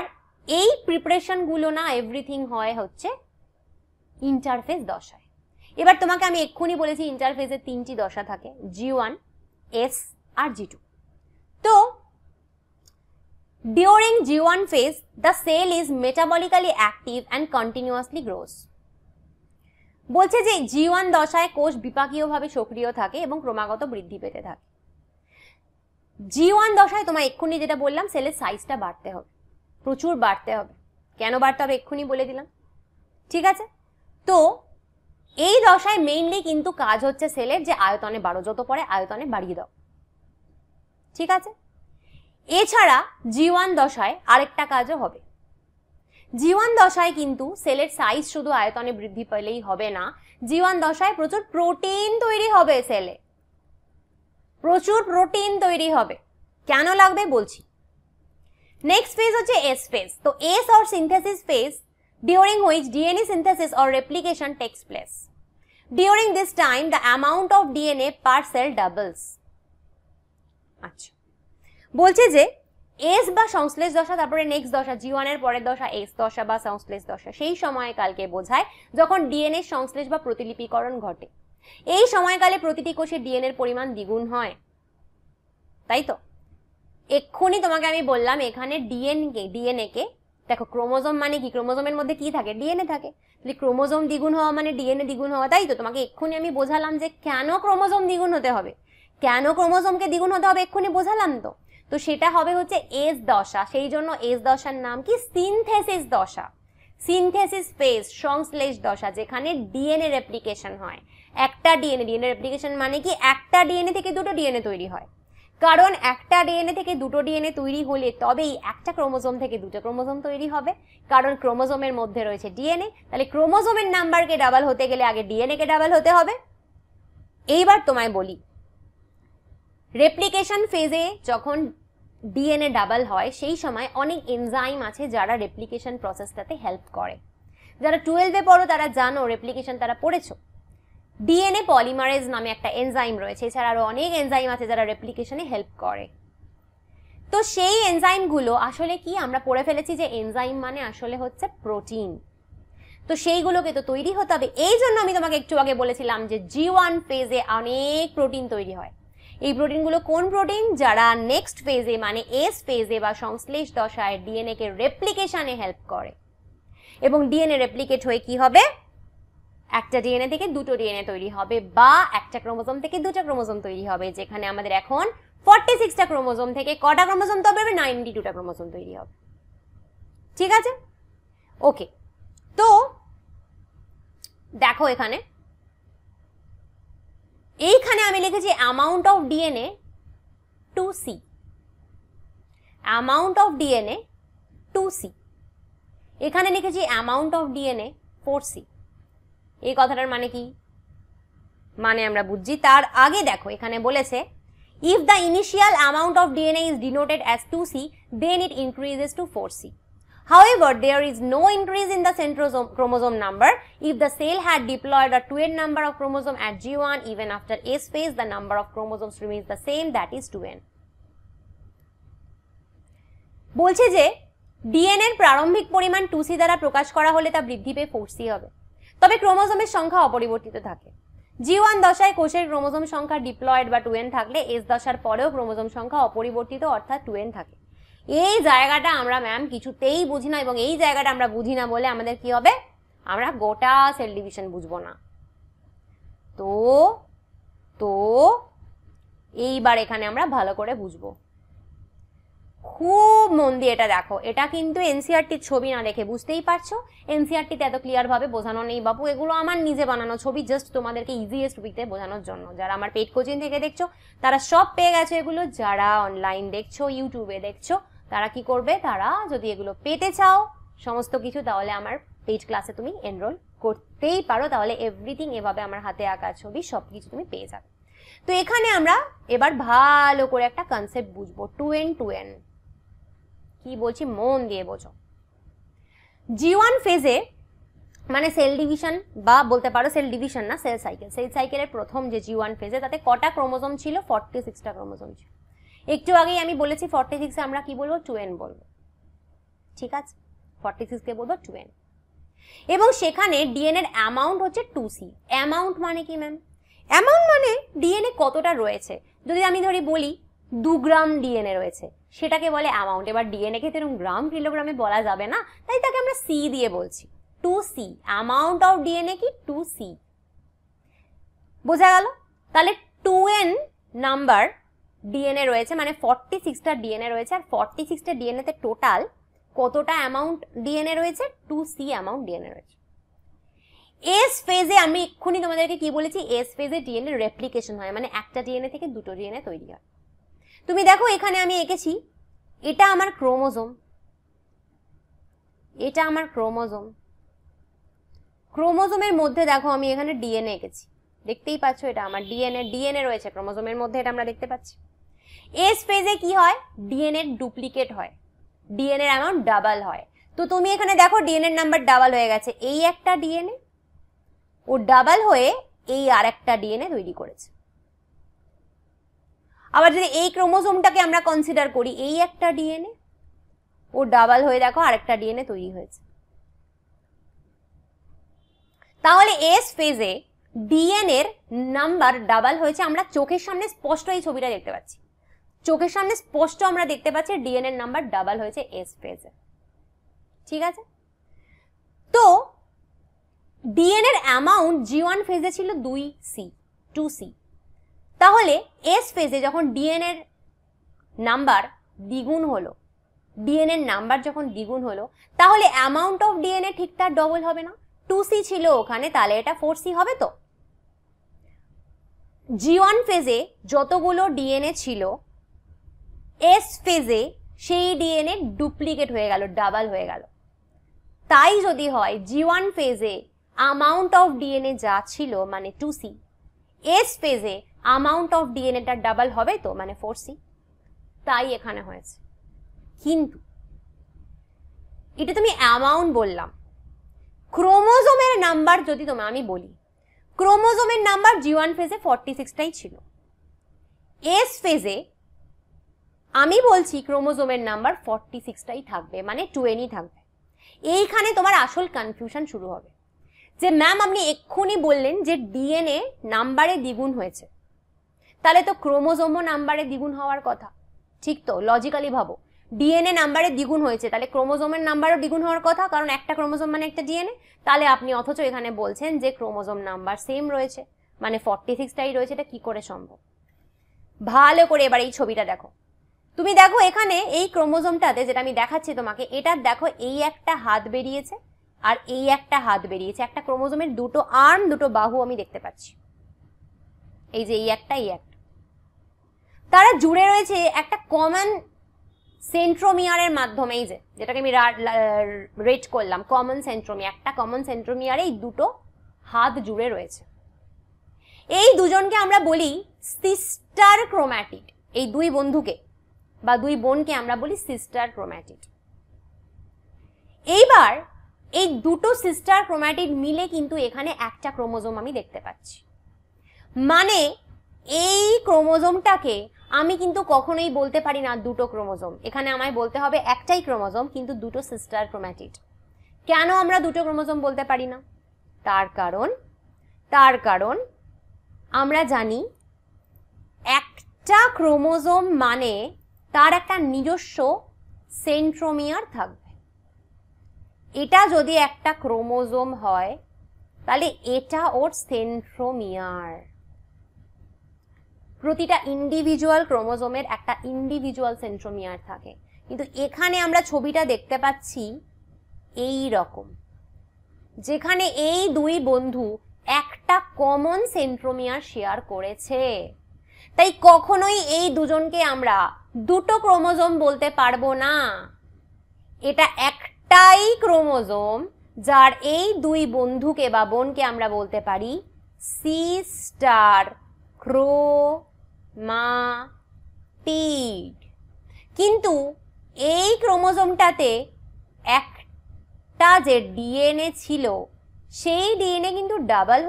এই প্রিপারেশন গুলো না এভরিথিং হয় হচ্ছে ইন্টারফেজ দশায়। এবার তোমাকে আমি এক্ষুনি বলেছি ইন্টারফেজের 3টি দশা থাকে, G1, S আর G2। তো during G1 phase the cell is metabolically active and continuously grows। বলছে যে G1 দশায় কোষ বিপাকীয়ভাবে সক্রিয় থাকে এবং ক্রমাগত বৃদ্ধি পেতে থাকে। G1 দশায় তোমায় এক্ষুনি যেটা বললাম, সেলের সাইজটা বাড়তে হবে, প্রচুর বাড়তে হবে। কেন বাড়তে হবে এক্ষুনি বলে দিলাম, ঠিক আছে? তো এই দশায় মেইনলি কিন্তু কাজ হচ্ছে সেলের যে আয়তনে বাড়ো, যত পরে আয়তনে বাড়িয়ে দাও, ঠিক আছে? এছাড়া G1 দশায় আরেকটা কাজও হবে। G1 দশায় কিন্তু সেলের সাইজ শুধু আয়তনে বৃদ্ধি পেলেই হবে না, G1 দশায় প্রচুর প্রোটিন তৈরি হবে, সেলে প্রচুর প্রোটিন তৈরি হবে। কেন লাগবে বলছি। নেক্সট ফেজ হচ্ছে S ফেজ। তো S or synthesis phase during which DNA synthesis or replication takes place. During this time the amount of DNA per cell doubles। আচ্ছা, বলছে যে এস বা সংশ্লেষ দশা, তারপরে নেক্সট দশা, G1 এর পরের দশা এস দশা বা সংশ্লেষ দশা, সেই সময়কালকে বোঝায় যখন ডিএনএ সংশ্লেষ বা প্রতিলিপিকরণ ঘটে। এই সময়কালে প্রতিটি কোষে ডিএনএর পরিমাণ দ্বিগুণ হয়, তাই তো? এক্ষুনি তোমাকে আমি বললাম এখানে ডিএনএ কে দেখো, ক্রোমোজোম মানে কি? ক্রোমোজোমের মধ্যে কি থাকে? ডিএনএ থাকে। তাহলে ক্রোমোজোম দ্বিগুণ হওয়া মানে ডিএনএ দ্বিগুণ হওয়া, তাই তো? তোমাকে এক্ষুনি আমি বোঝালাম যে কেন ক্রোমোজোম দ্বিগুণ হতে হবে, কেন ক্রোমোজোমকে দ্বিগুণ হতে হবে, এক্ষুনি বোঝালাম তো। তো সেটা হবে হচ্ছে এস দশা। সেই জন্য এস দশার নাম কি? সিনথেসিস দশা, সিনথেসিস ফেজ, সংশ্লেষ দশা, যেখানে ডিএনএ রেপ্লিকেশন হয়। একটা ডিএনএ রেপ্লিকেশন মানে কি? একটা ডিএনএ থেকে দুটো ডিএনএ তৈরি হয়, কারণ একটা ডিএনএ থেকে দুটো ডিএনএ তৈরি হলে তবেই একটা ক্রোমোজোম থেকে দুটো ক্রোমোজোম তৈরি হবে, কারণ ক্রোমোজোমের মধ্যে রয়েছে ডিএনএ। তাহলে ক্রোমোজোমের নাম্বারকে ডাবল হতে গেলে আগে ডিএনএ কে ডাবল হতে হবে, এইবার তোমায় বলি, রেপ্লিকেশন ফেজে যখন ডিএনএ ডাবল হয় সেই সময় অনেক এনজাইম আছে যারা রেপ্লিকেশন প্রসেসটাতে হেল্প করে। যারা 12-এ পড়ো তারা জানো, রেপ্লিকেশন তারা পড়েছো। ডিএনএ পলিমারেজ নামে একটা এনজাইম রয়েছে, এছাড়া আরো অনেক এনজাইম আছে যারা রেপ্লিকেশনে হেল্প করে। তো সেই এনজাইমগুলো আসলে কি আমরা পড়ে ফেলেছি যে এনজাইম মানে আসলে হচ্ছে প্রোটিন। তো সেইগুলোকে তো তৈরি হতে হবে। এই জন্য আমি তোমাকে একটু আগে বলেছিলাম যে G1 ফেজে অনেক প্রোটিন তৈরি হয়। এই প্রোটিনগুলো কোন প্রোটিন? যারা নেক্সট ফেজে মানে এস ফেজে বা সংশ্লেষ দশায় ডিএনএ কে রেপ্লিকেশনে হেল্প করে। এবং ডিএনএ রেপ্লিকেট হয়ে কি হবে? একটা ডিএনএ থেকে দুটো ডিএনএ তৈরি হবে, বা একটা ক্রোমোজোম থেকে দুটো ক্রোমোজোম তৈরি হবে। যেখানে আমাদের এখন 46টা ক্রোমোজোম থেকে কটা ক্রোমোজোম তৈরি হবে? 92টা ক্রোমোজোম তৈরি হবে। ঠিক আছে, ওকে। তো দেখো এইখানে আমি লিখেছি amount of DNA 2C, amount of DNA 2C। এখানে লিখেছি অ্যামাউন্ট অফ ডিএনএ 4C। এই কথাটার মানে কি? মানে আমরা বুঝছি। তার আগে দেখো এখানে বলেছে if the initial amount of DNA is denoted as 2C, then it increases to 4C. However, there is no increase in the centrosome chromosome number. If the cell had diploid a twin number of chromosome at G1, even after S phase, the number of chromosomes remains the same, that is 2n. বলছে যে ডিএনএর প্রারম্ভিক পরিমাণ 2C দ্বারা প্রকাশ করা হলে তা বৃদ্ধি পেয়ে 4C হবে, তবে ক্রোমোজোমের সংখ্যা অপরিবর্তিত থাকে। G1 দশায় কোষের ক্রোমোজোম সংখ্যা ডিপ্লয়েড বা 2n থাকলে এস দশার পরেও ক্রোমোজোম সংখ্যা অপরিবর্তিত অর্থাৎ 2n থাকে। এই জায়গাটা আমরা ম্যাম কিছুতেই বুঝি না, এবং এই জায়গাটা আমরা বুঝি না বলে আমাদের কি হবে? আমরা গোটা সেল ডিভিশন বুঝবো না। তো তো এইবার এখানে আমরা ভালো করে বুঝবো। খুব মন দিয়ে এটা দেখো, এটা কিন্তু এনসিআরটির ছবি না দেখে বুঝতেই পারছো। এনসিআরটিতে এত ক্লিয়ার ভাবে বোঝানো নেই বাবু, এগুলো আমার নিজে বানানো ছবি, জাস্ট তোমাদেরকে ইজিয়েস্ট উইতে বোঝানোর জন্য। যারা আমার পেইড কোচিং থেকে দেখছো তারা সব পেয়ে গেছো এগুলো, যারা অনলাইন দেখছো, ইউটিউবে দেখছো, তারা কি করবে? তারা যদি এগুলো পেতে চাও সমস্ত কিছু, তাহলে আমার পেইড ক্লাসে তুমি এনরোল করতেই পারো। তাহলে এভরিথিং এভাবে আমার হাতে আঁকা ছবি সবকিছু তুমি পেয়ে যাবে। তো এখানে আমরা এবার ভালো করে একটা কনসেপ্ট বুঝবো, 2n 2n কি বলছি মন দিয়ে বোঝো। G1 ফেজে মানে সেল ডিভিশন, বা বলতে পারো সেল ডিভিশন না, সেল সাইকেল। সেল সাইকেলের প্রথম যে G1 ফেজে তাতে কটা ক্রোমোজোম ছিল? 46টা ক্রোমোজোম ছিল। একটু আগেই আমি বলেছি 46 আমরা কি বলবো? 2n বলবো। ঠিক আছে, 46 কে বলবো 2n। এবং সেখানে ডিএনএ এর অ্যামাউন্ট হচ্ছে 2C। অ্যামাউন্ট মানে কি ম্যাম? অ্যামাউন্ট মানে ডিএনএ কতটা রয়েছে। যদি আমি ধরি বলি 2 গ্রাম ডিএনএ রয়েছে, সেটাকে বলে অ্যামাউন্ট। এবার ডিএনএ কে এরকম গ্রাম কিলোগ্রামে বলা যাবে না, তাই তাকে আমরা সি দিয়ে বলছি। 2C, অ্যামাউন্ট অফ ডিএনএ কি? 2C। বোঝা গেল? তাহলে 2n নাম্বার ডিএনএ রয়েছে, মানে 46টা ডিএনএ রয়েছে, আর 46টা ডিএনএ তে টোটাল কতটা অ্যামাউন্ট ডিএনএ রয়েছে? 2C অ্যামাউন্ট ডিএনএ রয়েছে। এস ফেজে আমি এক্ষুনি তোমাদেরকে কি বলেছি? এস ফেজে ডিএনএ রেপ্লিকেশন হয়, মানে একটা ডিএনএ থেকে দুটো ডিএনএ তৈরি হয়। তুমি দেখো এখানে আমি এঁকেছি, এটা আমার ক্রোমোজোম, এটা আমার ক্রোমোজোম। ক্রোমোজোমের মধ্যে দেখো আমি এখানে ডিএনএ এঁকেছি, দেখতেই পাচ্ছ এটা আমার ডিএনএ। ডিএনএ রয়েছে ক্রোমোজোমের মধ্যে, এটা আমরা দেখতে পাচ্ছি। এস ফেজে কি হয়? ডিএনএ ডুপ্লিকেট হয়, ডিএনএ অ্যামাউন্ট ডাবল হয়। তো তুমি এখানে দেখো ডিএনএ নাম্বার ডাবল হয়ে গেছে। এই একটা ডিএনএ ও ডাবল হয়ে এই আরেকটা ডিএনএ তৈরি করেছে। আবার যদি এই ক্রোমোজোমটাকে আমরা কনসিডার করি, এই একটা ডিএনএ ও ডাবল হয়ে দেখো আরেকটা ডিএনএ তৈরি হয়েছে। তাহলে এস ফেজে ডিএনএ এর নাম্বার ডাবল হয়েছে। আমরা চোখের সামনে স্পষ্ট এই ছবিটা দেখতে পাচ্ছি, চোখের সামনে স্পষ্ট আমরা দেখতে পাচ্ছি ডিএনএ এর নাম্বার ডাবল হয়েছে এস ফেজে। ঠিক আছে, তো ডিএনএ এর অ্যামাউন্ট G1 ফেজে ছিল 2C। তাহলে এস ফেজে যখন ডিএনএ এর নাম্বার দ্বিগুণ হলো, ডিএনএ এর নাম্বার যখন দ্বিগুণ হলো, তাহলে অ্যামাউন্ট অফ ডিএনএ ঠিক তার ডবল হবে না? 2C ছিল ওখানে, তাহলে এটা 4C হবে। তো G1 ফেজে যতগুলো ডিএনএ ছিল, এস ফেজে সেই ডিএনএ ডুপ্লিকেট হয়ে গেল, ডাবল হয়ে গেল। তাই যদি হয় G1 ফেজে অ্যামাউন্ট অফ ডিএনএ যা ছিল মানে 2C, এস ফেজে অ্যামাউন্ট অফ ডিএনএটা ডাবল হবে তো, মানে 4C, তাই এখানে হয়েছে। কিন্তু এটা তুমি অ্যামাউন্ট বললাম, ক্রোমোজোমের নাম্বার যদি আমি বলি, ক্রোমোজোমের নাম্বার G1 ফেজে 46টাই ছিল, এস ফেজে আমি বলছি ক্রোমোজোমের নাম্বার 46টাই থাকবে, মানে 2N থাকবে। এইখানে তোমার আসল কনফিউশন শুরু হবে যে ম্যাম আপনি এক্ষুনি বললেন যে ডিএনএ নাম্বারে দ্বিগুণ হয়েছে, তাহলে তো ক্রোমোজোমও নাম্বারে দ্বিগুণ হওয়ার কথা, ঠিক তো? লজিক্যালি ভাবো, ডিএনএ নাম্বারে দ্বিগুণ হয়েছে, তাহলে ক্রোমোজোমের নাম্বারও দ্বিগুণ হওয়ার কথা, কারণ একটা ক্রোমোজোম মানে একটা ডিএনএ। তাহলে আপনি অথচ এখানে বলছেন যে ক্রোমোজোম নাম্বার সেম রয়েছে, মানে 46টাই রয়েছে। এটা কি করে সম্ভব? ভালো করে এবার এই ছবিটা দেখো। তুমি দেখো এখানে এই ক্রোমোজোমটাতে, যেটা আমি দেখাচ্ছি তোমাকে, এটার দেখো এই একটা হাত বেরিয়েছে আর এই একটা হাত বেরিয়েছে। একটা ক্রোমোজোমের দুটো আর্ম, দুটো বাহু আমি দেখতে পাচ্ছি, এই যে এই একটা, এই একটা। তারা জুড়ে রয়েছে একটা কমন সেন্ট্রোমিয়ারের মাধ্যমে, এই যেটাকে আমি রেট করলাম কমন সেন্ট্রোমিয়ার, একটা কমন সেন্ট্রোমিয়ারে এই দুটো হাত জুড়ে রয়েছে। এই দুজনকে আমরা বলি সিস্টার ক্রোম্যাটিড। এই দুই বন্ধুকে বা দুই বোনকে আমরা বলি সিস্টার ক্রোম্যাটিড। এইবার এই দুটো সিস্টার ক্রোম্যাটিড মিলে কিন্তু এখানে একটা ক্রোমোজোম আমি দেখতে পাচ্ছি, মানে এই ক্রোমোজোমটাকে আমি কিন্তু কখনোই বলতে পারি না দুটো ক্রোমোজোম, এখানে আমায় বলতে হবে একটাই ক্রোমোজোম কিন্তু দুটো সিস্টার ক্রোম্যাটিড। কেন আমরা দুটো ক্রোমোজোম বলতে পারি না? তার কারণ আমরা জানি একটা ক্রোমোজোম মানে তার একটা নিজস্ব সেন্ট্রোমিয়ার থাকবে। এটা যদি একটা ক্রোমোজোম হয় তাহলে এটা ওর সেন্ট্রোমিয়ার। প্রতিটা ইন্ডিভিজুয়াল ক্রোমোজোমের একটা ইন্ডিভিজুয়াল সেন্ট্রোমিয়ার থাকে, কিন্তু এখানে আমরা ছবিটা দেখতে পাচ্ছি এই রকম, যেখানে এই দুই বন্ধু একটা কমন সেন্ট্রোমিয়ার শেয়ার করেছে। তাই কখনোই এই দুজনকে আমরা দুটো ক্রোমোজোম বলতে পারবো না। এটা একটাই ক্রোমোজোম, যার এই দুই বন্ধুকে বা বোনকে আমরা বলতে পারি সিস্টার ক্রোম্যাটিড। কিন্তু এই ক্রোমোজোমটাতে একটা যে ডিএনএ ছিল সেই ডিএনএ কিন্তু ডাবল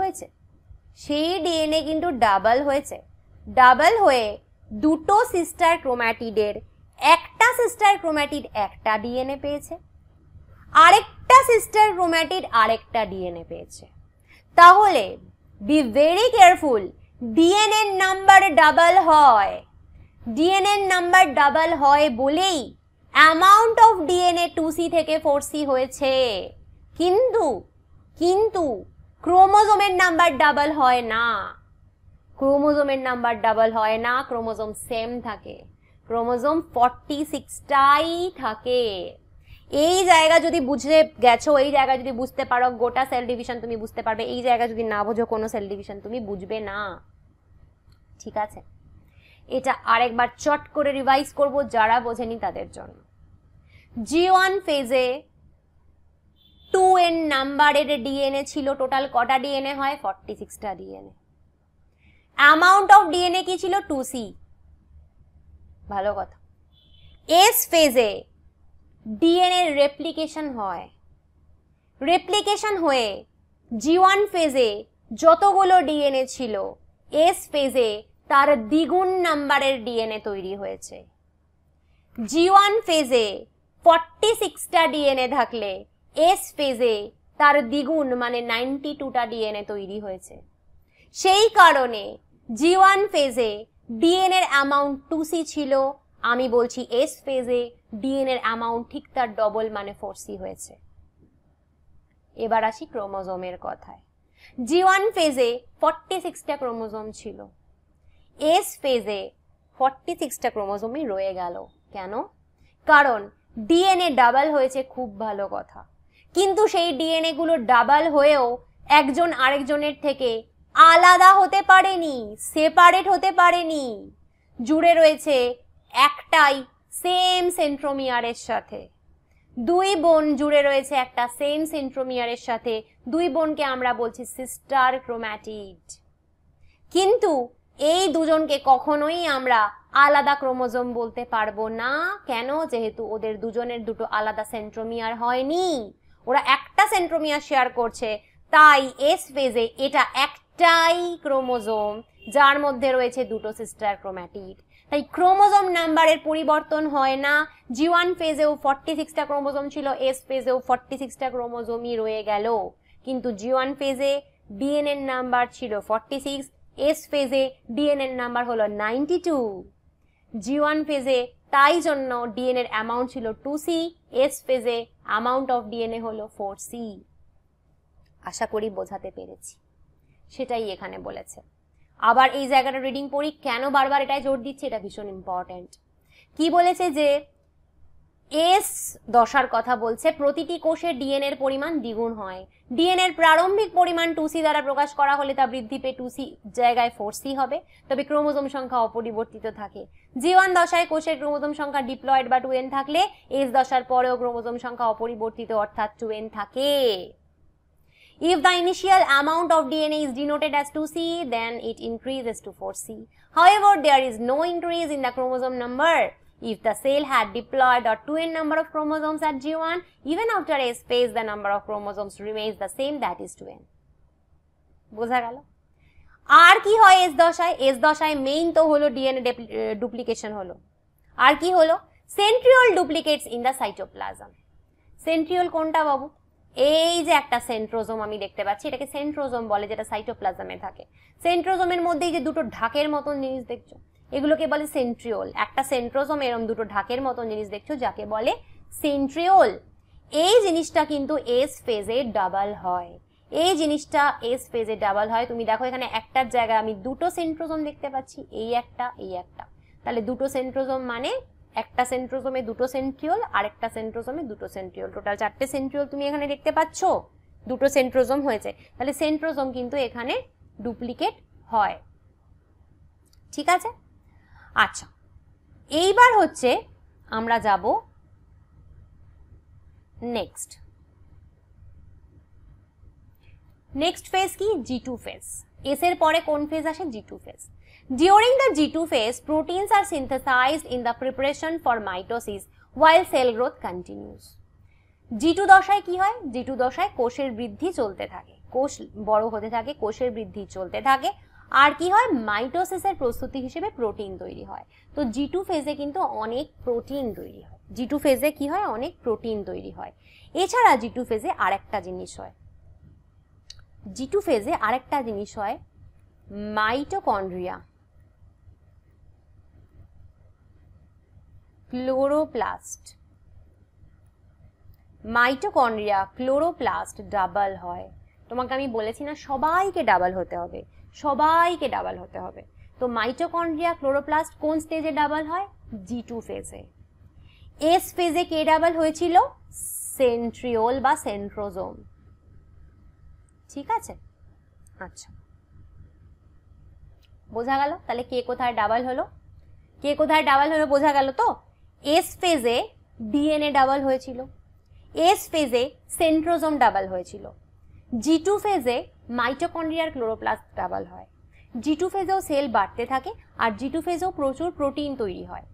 হয়েছে, ডাবল হয়ে দুটো সিস্টার ক্রোম্যাটিডের একটা সিস্টার ক্রোম্যাটিড একটা ডিএনএ পেয়েছে, আরেকটা সিস্টার ক্রোম্যাটিড আরেকটা ডিএনএ পেয়েছে। তাহলে be very careful, DNA number double হয় বলেই অ্যামাউন্ট অফ ডিএনএ 2C থেকে 4C হয়েছে, কিন্তু ক্রোমোজোমের নাম্বার ডাবল হয় না। ক্রোমোজোম সেম থাকে, ক্রোমোজোম 46টাই থাকে। এই জায়গা যদি বুঝতে গেছো, এই জায়গা যদি বুঝতে পারো, গোটা সেল ডিভিশন তুমি বুঝতে পারবে। এই জায়গা যদি না বোঝো, কোনো সেল ডিভিশন তুমি বুঝবে না, ঠিক আছে? এটা আরেকবার চট করে রিভাইজ করব যারা বোঝেনি তাদের জন্য। G1 ফেজে 2N নাম্বারের ডিএনএ ছিল। টোটাল কটা ডিএনএ হয়? 46টা ডিএনএ। অ্যামাউন্ট অফ ডিএনএ কি ছিল? 2C। ভালো কথা। এস ফেজে ডিএনএ রেপ্লিকেশন হয়ে G1 ফেজে যতগুলো ডিএনএ ছিল এস ফেজে তার দ্বিগুণ নাম্বারের ডিএনএ তৈরি হয়েছে। G1 ফেজে 46টা ডিএনএ থাকলে এস ফেজে তার দ্বিগুণ মানে 92টা ডিএনএ তৈরি হয়েছে। সেই কারণে G1 ফেজে ডিএনএর অ্যামাউন্ট 2C ছিল, আমি বলছি এস ফেজে ডিএনএর অ্যামাউন্ট ঠিক তার ডবল মানে 4C হয়েছে। এবার আসি ক্রোমোজোমের কথায়। G1 ফেজে 46টা ক্রোমোজোম ছিল, এস ফেজে 46টা ক্রোমোজোমই রয়ে গেল। কেন? কারণ ডিএনএ ডাবল হয়েছে, খুব ভালো কথা, কিন্তু সেই ডিএনএ গুলো ডাবল হয়েও একজন আরেকজনের থেকে আলাদা হতে পারেনি, সেপারেট হতে পারেনি, জুড়ে রয়েছে একটাই সেম সেন্ট্রোমিয়ারের সাথে। দুই বোন জুড়ে রয়েছে একটা সেম সেন্ট্রোমিয়ারের সাথে, দুই বোনকে আমরা বলছি সিস্টার ক্রোম্যাটিড। কিন্তু এই দুজনকে কখনোই আমরা আলাদা ক্রোমোজোম বলতে পারবো না। কেন? যেহেতু ওদের দুজনের দুটো আলাদা সেন্ট্রোমিয়ার হয়নি, ওরা একটা সেন্ট্রোমিয়ার শেয়ার করছে, তাই এস ফেজে এটা একটাই ক্রোমোজোম যার মধ্যে রয়েছে দুটো সিস্টার ক্রোম্যাটিড। তাই ক্রোমোজোম নাম্বারের পরিবর্তন হয় না। G1 ফেজেও 46টা ক্রোমোজোম ছিল, এস ফেজেও 46টা ক্রোমোজোমই রয়ে গেল। কিন্তু G1 ফেজে ডিএনএ নাম্বার ছিল 46, এস ফেজে ডিএনএ নাম্বার হলো 92। G1 ফেজে তাই জন্য ডিএনএ এর অ্যামাউন্ট ছিল 2C, এস ফেজে অ্যামাউন্ট অফ ডিএনএ হলো 4C। আশা করি বোঝাতে পেরেছি, সেটাই এখানে বলেছে। আবার এই জায়গাটা রিডিং পড়ি, কেন বারবার এটাই জোর দিচ্ছে, এটা ভীষণ ইম্পর্টেন্ট। কি বলেছে যে এস দশার কথা বলছে, প্রতিটি কোষের ডিএনএ এর পরিমাণ দ্বিগুণ হয়। ডিএনএ এর প্রারম্ভিক পরিমাণ 2C দ্বারা প্রকাশ করা হলে তা বৃদ্ধি পেয়ে 2C জায়গায় 4C হবে, তবে ক্রোমোজোম সংখ্যা অপরিবর্তিত থাকে। G1 দশায় কোষের ক্রোমোজোম সংখ্যা ডিপ্লয়েড বা 2n থাকলে এস দশার পরেও ক্রোমোজোম সংখ্যা অপরিবর্তিত অর্থাৎ 2n থাকে। If the initial amount of DNA is denoted as 2C, then it increases to 4C. However, there is no increase in the chromosome number. If the cell had diploid or 2n number of chromosomes at G1, even after S phase, the number of chromosomes remains the same, that is 2n. বোঝা গেল? আর কি হয় S দশায়? S দশায় main তো হলো DNA duplication হলো। আর কি হলো? Centriole duplicates in the cytoplasm. Centriole কোনটা বাবু? এই যে একটা সেন্ট্রোজোম আমি দেখতে পাচ্ছি, এটাকে সেন্ট্রোজোম বলে, যেটা সাইটোপ্লাজমে থাকে। সেন্ট্রোজোমের মধ্যে এই যে দুটো ঢাকের মতন জিনিস দেখছো, এগুলোকে বলে সেন্ট্রিওল। একটা সেন্ট্রোজোম এরকম দুটো ঢাকের মতন জিনিস দেখছো, যাকে বলে সেন্ট্রিওল। এই জিনিসটা কিন্তু এস ফেজে ডাবল হয়। এই জিনিসটা এস ফেজে ডাবল হয়। তুমি দেখো এখানে একটার জায়গায় আমি দুটো সেন্ট্রোজোম দেখতে পাচ্ছি, এই একটা, এই একটা। তাহলে দুটো সেন্ট্রোজোম মানে একটা সেন্ট্রোজোমে দুটো সেন্ট্রিওল, আরেকটা সেন্ট্রোজোমে দুটো সেন্ট্রিওল, টোটাল 4টে সেন্ট্রিওল তুমি এখানে দেখতে পাচ্ছ। দুটো সেন্ট্রোজোম হয়েছে, তাহলে সেন্ট্রোজোম কিন্তু এখানে ডুপ্লিকেট হয়। ঠিক আছে? আচ্ছা, এইবার হচ্ছে আমরা যাব নেক্সট। নেক্সট ফেজ কি? G2 phase. এস এর পরে কোন ফেজ আসে? G2 phase. During the G2 phase, proteins are synthesized in the preparation for mitosis while cell growth continues. G2 দশায় কি হয়? G2 দশায় কোষের বৃদ্ধি চলতে থাকে, কোষ বড় হতে থাকে, কোষের বৃদ্ধি চলতে থাকে। আর কি হয়? মাইটোসিসের প্রস্তুতি হিসেবে প্রোটিন তৈরি হয়। তো G2 ফেজে কিন্তু অনেক প্রোটিন তৈরি হয়। G2 ফেজে কি হয়? অনেক প্রোটিন তৈরি হয়। এছাড়া G2 ফেজে আরেকটা জিনিস হয়, G2 ফেজে আরেকটা জিনিস হয়, mitochondria, chloroplast. Mitochondria, chloroplast double হয়। তোমাকে আমি বলেছি না সবাইকে ডাবল হতে হবে, সবাইকে ডাবল হতে হবে। তো মাইটোকন্ড্রিয়া, ক্লোরোপ্লাস্ট কোন স্টেজে ডাবল হয়? G2 ফেজে। এস ফেজে কে ডাবল হয়েছিল? সেন্ট্রিওল বা সেন্ট্রোজোম। ঠিক আছে? আচ্ছা, বোঝা গেল? তাহলে কে কোথায় ডাবল হলো, কে কোথায় ডাবল হলো বোঝা গেল তো? এস ফেজে ডিএনএ ডাবল হয়েছিল, এস ফেজে সেন্ট্রোজোম ডাবল হয়েছিল। G2 ফেজে মাইটোকন্ড্রিয়ার ক্লোরোপ্লাস্ট ডাবল হয়। G2 ফেজেও সেল বাড়তে থাকে, আর G2 ফেজেও প্রচুর প্রোটিন তৈরি হয়।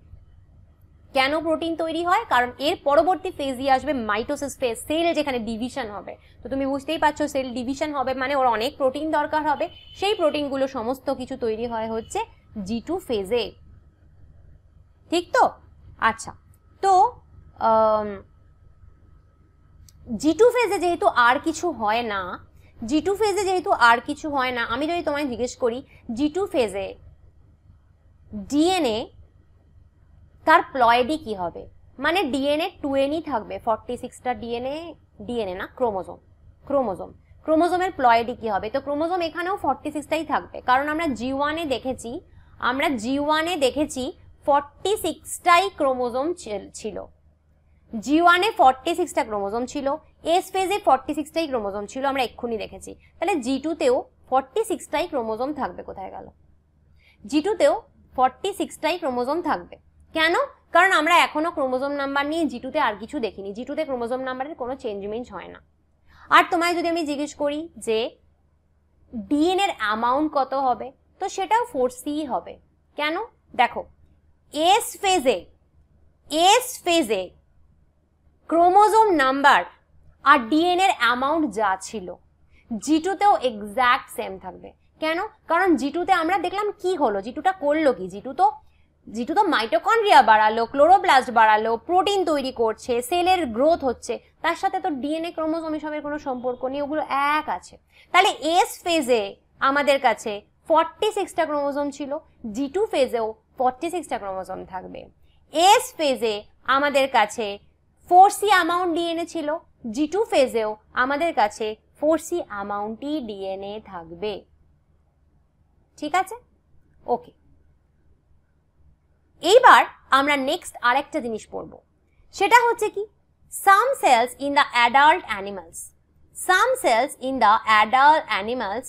কেন প্রোটিন তৈরি হয়? কারণ এর পরবর্তী ফেজই আসবে মাইটোসিস ফেজ, সেল যেখানে ডিভিশন হবে। তো তুমি বুঝতেই পারছো সেল ডিভিশন হবে মানে ওর অনেক প্রোটিন দরকার হবে। সেই প্রোটিনগুলো সমস্ত কিছু তৈরি হয় হচ্ছে G2 ফেজে। ঠিক তো? আচ্ছা, তো G2 ফেজে যেহেতু আর কিছু হয় না, G2 ফেজে যেহেতু আর কিছু হয় না, আমি যদি তোমায় জিজ্ঞেস করি G2 ফেজে ডিএনএ তার প্লয়েডই কি হবে? মানে ডিএনএ 2nই থাকবে, 46টা ডিএনএ না, ক্রোমোজোম, ক্রোমোজোমের প্লয়েডই কি হবে? তো ক্রোমোজোম এখানেও 46টাই থাকবে, কারণ আমরা G1 এ দেখেছি, 46টাই ক্রোমোজোম ছিল। G1 এ 46টা ক্রোমোজোম ছিল, এস ফেজে 46টাই ক্রোমোজোম ছিল, আমরা এক্ষুনি দেখেছি। তাহলে G2 তেও 46টাই ক্রোমোজোম থাকবে। কোথায় গেল? G2 তেও 46টাই ক্রোমোজোম থাকবে। কেন? কারণ আমরা এখনো ক্রোমোজোম নাম্বার নিয়ে G2 তে আর কিছু দেখিনি। G2 তে ক্রোমোজোম নাম্বারের কোনো চেঞ্জমেন্ট হয় না। আর তোমায় যদি আমি জিজ্ঞেস করি যে ডিএনএর অ্যামাউন্ট কত হবে, তো সেটাও 4C হবে। কেন? দেখো এস ফেজে ক্রোমোজোম নাম্বার আর ডিএনএর অ্যামাউন্ট যা ছিল G2তেও এক্স্যাক্ট সেম থাকবে। কেন? কারণ G2তে আমরা দেখলাম কি হলো, G2টা করলো কি, G2 তো মাইটোকন্ড্রিয়া বাড়ালো, ক্লোরোপ্লাস্ট বাড়ালো, প্রোটিন তৈরি করছে, সেলের গ্রোথ হচ্ছে, তার সাথে তো ডিএনএ ক্রোমোজোম এসবের কোনো সম্পর্ক নেই, ওগুলো এক আছে। তাহলে এস ফেজে আমাদের কাছে 46টা ক্রোমোজোম ছিল, G2 ফেজেও 46টা ক্রোমোজোম থাকবে। এস ফেজে আমাদের কাছে 4C অ্যামাউন্ট ডিএনএ ছিল, G2 ফেজেও আমাদের কাছে 4C অ্যামাউন্টই ডিএনএ থাকবে। ঠিক আছে? ওকে, এইবার আমরা নেক্সট আরেকটা জিনিস পড়ব, সেটা হচ্ছে কি some cells in the adult animals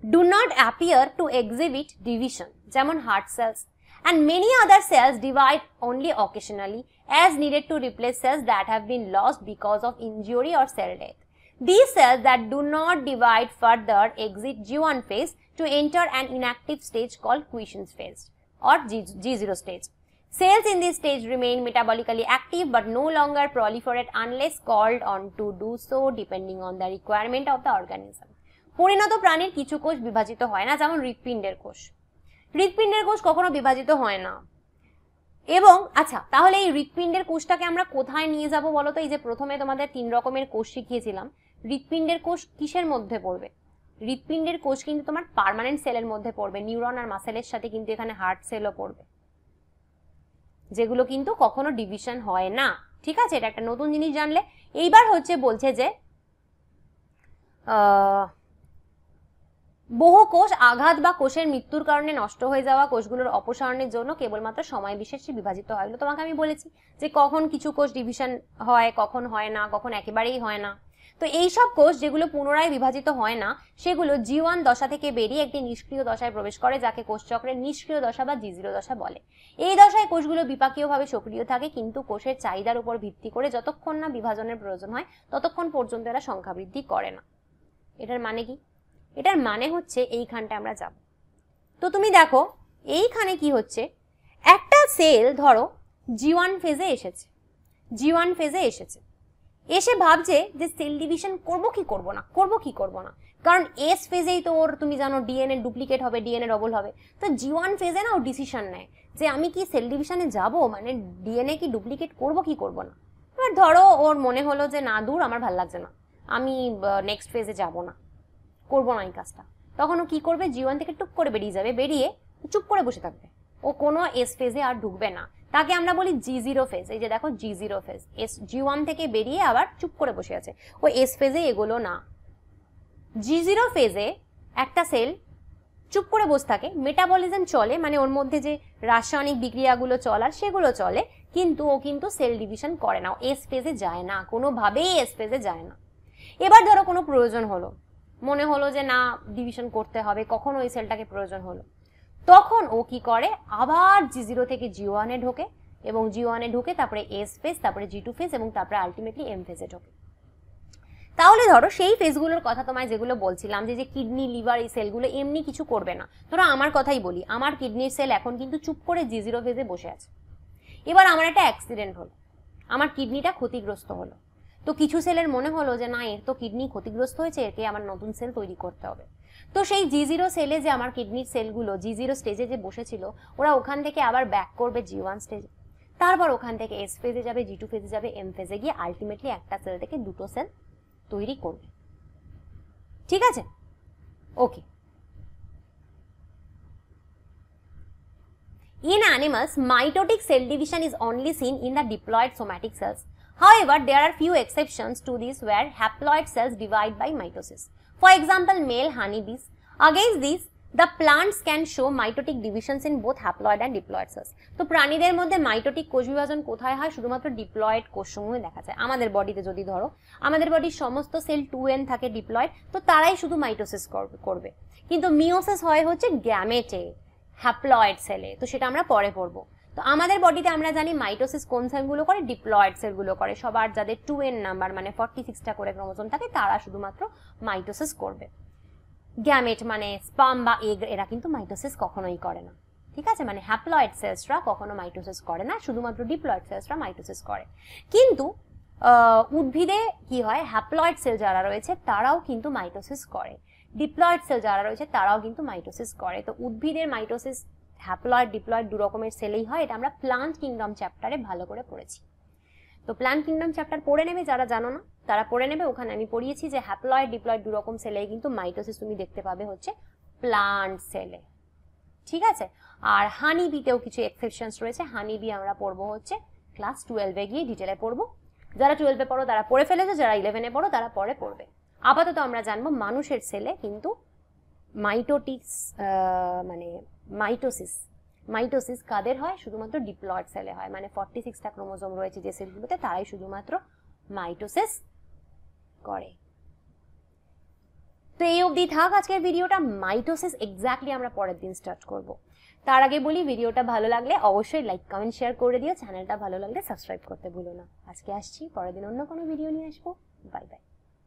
do not appear to exhibit division, যেমন heart cells, and many other cells divide only occasionally as needed to replace cells that have been lost because of injury or cell death. These cells that do not divide further exit G1 phase to enter an inactive stage called quiescence phase or G0 stage. Cells in this stage remain metabolically active but no longer proliferate unless called on to do so depending on the requirement of the organism. পরিণত প্রাণীর কিছু কোষ বিভাজিত হয় না, যেমন হৃৎপিণ্ডের কোষ। হৃৎপিণ্ডের কোষ কখনো বিভাজিত হয় না। এবং আচ্ছা, তাহলে এই হৃৎপিণ্ডের কোষটাকে আমরা কোথায় নিয়ে যাব বলো তো? এই যে প্রথমে তোমাদের 3 রকমের কোষ শিখিয়েছিলাম, হৃৎপিণ্ডের কোষ কিসের মধ্যে পড়বে? হৃৎপিণ্ডের কোষ কিন্তু তোমার পার্মানেন্ট সেলের মধ্যে পড়বে, নিউরন আর মাসেলের সাথে কিন্তু এখানে হার্ট সেলও পড়বে, যেগুলো কিন্তু কখনো ডিভিশন হয় না। ঠিক আছে, এটা একটা নতুন জিনিস জানলে। এইবার হচ্ছে বলছে যে বহু কোষ আঘাত বা কোষের মৃত্যুর কারণে নষ্ট হয়ে যাওয়া কোষগুলোর অপসারণের জন্য কেবলমাত্র সময় বিশেষে বিভাজিত হয়। তোমাকে আমি বলেছি যে কখন কিছু কোষ ডিভিশন হয়, কখন হয় না, কখন একেবারেই হয় না। তো এই সব কোষ যেগুলো পুনরায় বিভাজিত হয় না, সেগুলো G1 দশা থেকে বেরিয়ে একটি নিষ্ক্রিয় দশায় প্রবেশ করে, যাকে কোষচক্রের নিষ্ক্রিয় দশা বা G0 দশা বলে। এই দশায় কোষগুলো বিপাকীয়ভাবে সক্রিয় থাকে, কিন্তু কোষের চাহিদার উপর ভিত্তি করে যতক্ষণ না বিভাজনের প্রয়োজন হয় ততক্ষণ পর্যন্ত এরা সংখ্যা বৃদ্ধি করে না। এটার মানে কি? এটার মানে হচ্ছে এইখানটা আমরা যাব। তো তুমি দেখো এইখানে কি হচ্ছে, একটা সেল ধরো G1 ফেজে এসেছে, এসে ভাবছে যে সেল ডিভিশন করব কি করব না, কারণ এস ফেজেই তো ওর তুমি জানো ডিএনএ ডুপ্লিকেট হবে, ডিএনএ ডবল হবে। তো G1 ফেজে না ও ডিসিশন নেয় যে আমি কি সেল ডিভিশনে যাব, মানে ডিএনএ কি ডুপ্লিকেট করব কি করব না। এবার ধরো ওর মনে হলো যে না দূর, আমার ভালো লাগছে না, আমি নেক্সট ফেজে যাব না, করবো না এই কাজটা। তখন ও কি করবে? G1 থেকে টুক করে বেরিয়ে যাবে, বেরিয়ে চুপ করে বসে থাকবে, ও কোনো এস ফেজে আর ঢুকবে না। তাকে আমরা বলি G0 ফেজ। এই যে দেখো G0 ফেজ, G1 থেকে বেরিয়ে আবার চুপ করে বসে আছে, ও এস ফেজে এগোলো না। G0 ফেজে একটা সেল চুপ করে বসে থাকে, মেটাবলিজম চলে, মানে ওর মধ্যে যে রাসায়নিক বিক্রিয়াগুলো চলার সেগুলো চলে, কিন্তু ও কিন্তু সেল ডিভিশন করে না, এস ফেজে যায় না, কোনোভাবেই এস ফেজে যায় না। এবার ধরো কোনো প্রয়োজন হলো, মনে হলো যে না ডিভিশন করতে হবে, কখন ওই সেলটাকে প্রয়োজন হলো, তখন ও কি করে? আবার G0 থেকে G1 এ ঢোকে, এবং G1 এ ঢুকে তারপরে এস ফেজ, তারপরে G2 ফেজ, এবং তারপরে আলটিমেটলি এম ফেজে ঢোকে। তাহলে ধরো সেই ফেজগুলোর কথা তোমায় যেগুলো বলছিলাম, যে কিডনি, লিভার, এই সেলগুলো এমনি কিছু করবে না। ধরো আমার কথাই বলি, আমার কিডনির সেল এখন কিন্তু চুপ করে G0 ফেজে বসে আছে। এবার আমার একটা অ্যাক্সিডেন্ট হলো, আমার কিডনিটা ক্ষতিগ্রস্ত হলো। তো কিছু সেলের মনে হলো যে না, এর তো কিডনি ক্ষতিগ্রস্ত হয়েছে, একে আমার নতুন সেল তৈরি করতে হবে। তো সেই G0 সেলে যে আমার কিডনির সেলগুলো G0 স্টেজে যে বসেছিল, ওরা ওখান থেকে আবার ব্যাক করবে G1 স্টেজে, তারপর ওখান থেকে এস ফেজে যাবে, G2 ফেজে যাবে, এম ফেজে গিয়ে আলটিমেটলি একটা সেল থেকে দুটো সেল তৈরি করবে। ঠিক আছে? ওকে। In animals, mitotic cell division is only seen in the diploid somatic cells. However, there are few exceptions to this where haploid cells divide by mitosis. For example, male honeybees. Against this, the plants can show mitotic divisions in both haploid and diploid cells. তো প্রাণীদের মধ্যে mitotic কোষ বিভাজন কোথায় হয়? শুধুমাত্র diploid কোষসমূহে দেখা যায়। আমাদের বডিতে যদি ধরো, আমাদের বডির সমস্ত সেল 2n থাকে ডিপ্লয়েড, তো তারাই শুধু মাইটোসিস করবে, কিন্তু মিওসিস হয় হচ্ছে গ্যামেটে, হ্যাপ্লয়েড সেলে। তো সেটা আমরা পরে পড়বো। তো আমাদের বডিতে আমরা জানি মাইটোসিস কোন সেলগুলো করে? ডিপ্লয়েড সেলগুলো করে। সবার যাদের 2n নাম্বার মানে 46টা করে ক্রোমোজোম থাকে, তারা শুধুমাত্র মাইটোসিস করবে। গ্যামেট মানে স্পার্ম বা এগ এরা কিন্তু মাইটোসিস কখনোই করে না, ঠিক আছে? মানে হ্যাপ্লয়েড সেলসরা কখনো মাইটোসিস করে না, শুধুমাত্র ডিপ্লয়েড সেলসরা মাইটোসিস করে। কিন্তু উদ্ভিদে কি হয়, হ্যাপ্লয়েড সেল যারা রয়েছে তারাও কিন্তু মাইটোসিস করে, ডিপ্লয়েড সেল যারা রয়েছে তারাও কিন্তু মাইটোসিস করে। তো উদ্ভিদের মাইটোসিস হ্যাপ্লয়েড ডিপ্লয়েড দু রকমের সেলেই হয়, এটা আমরা প্লান্ট কিংডম চ্যাপ্টারে ভালো করে পড়েছি। তো প্লান্ট কিংডম চ্যাপ্টার পড়ে নেবে, যারা জানো না তারা পড়ে নেবে, ওখানে আমি পড়িয়েছি যে হ্যাপ্লয়েড ডিপ্লয়েড দু রকম সেলে কিন্তু মাইটোসিস তুমি দেখতে পাবে হচ্ছে প্লান্ট সেলে, ঠিক আছে? আর হানি বিতেও কিছু এক্সেপশনস রয়েছে, হানি বি আমরা পড়বো হচ্ছে ক্লাস 12-এ গিয়ে ডিটেলে পড়বো। যারা 12-এ পড়ো তারা পড়ে ফেলেছো, যারা 11-এ পড়ো তারা পরে পড়বে। আপাতত আমরা জানবো মানুষের সেলে কিন্তু মানে মাইটোসিস কাদের হয়, শুধুমাত্র ডিপ্লয়েড সেলে হয়, মানে 46টা ক্রোমোজোম রয়েছে যে সেলগুলোতে তারাই শুধুমাত্র মাইটোসিস করে। তো এই অবধি থাক আজকের ভিডিওটা, মাইটোসিস এক্স্যাক্টলি আমরা পরের দিন স্টার্ট করব। তার আগে বলি, ভিডিওটা ভালো লাগলে অবশ্যই লাইক কমেন্ট শেয়ার করে দিও, চ্যানেলটা ভালো লাগলে সাবস্ক্রাইব করতে ভুলো না। আজকে আসছি, পরের দিন অন্য কোনো ভিডিও নিয়ে আসবো। Bye bye.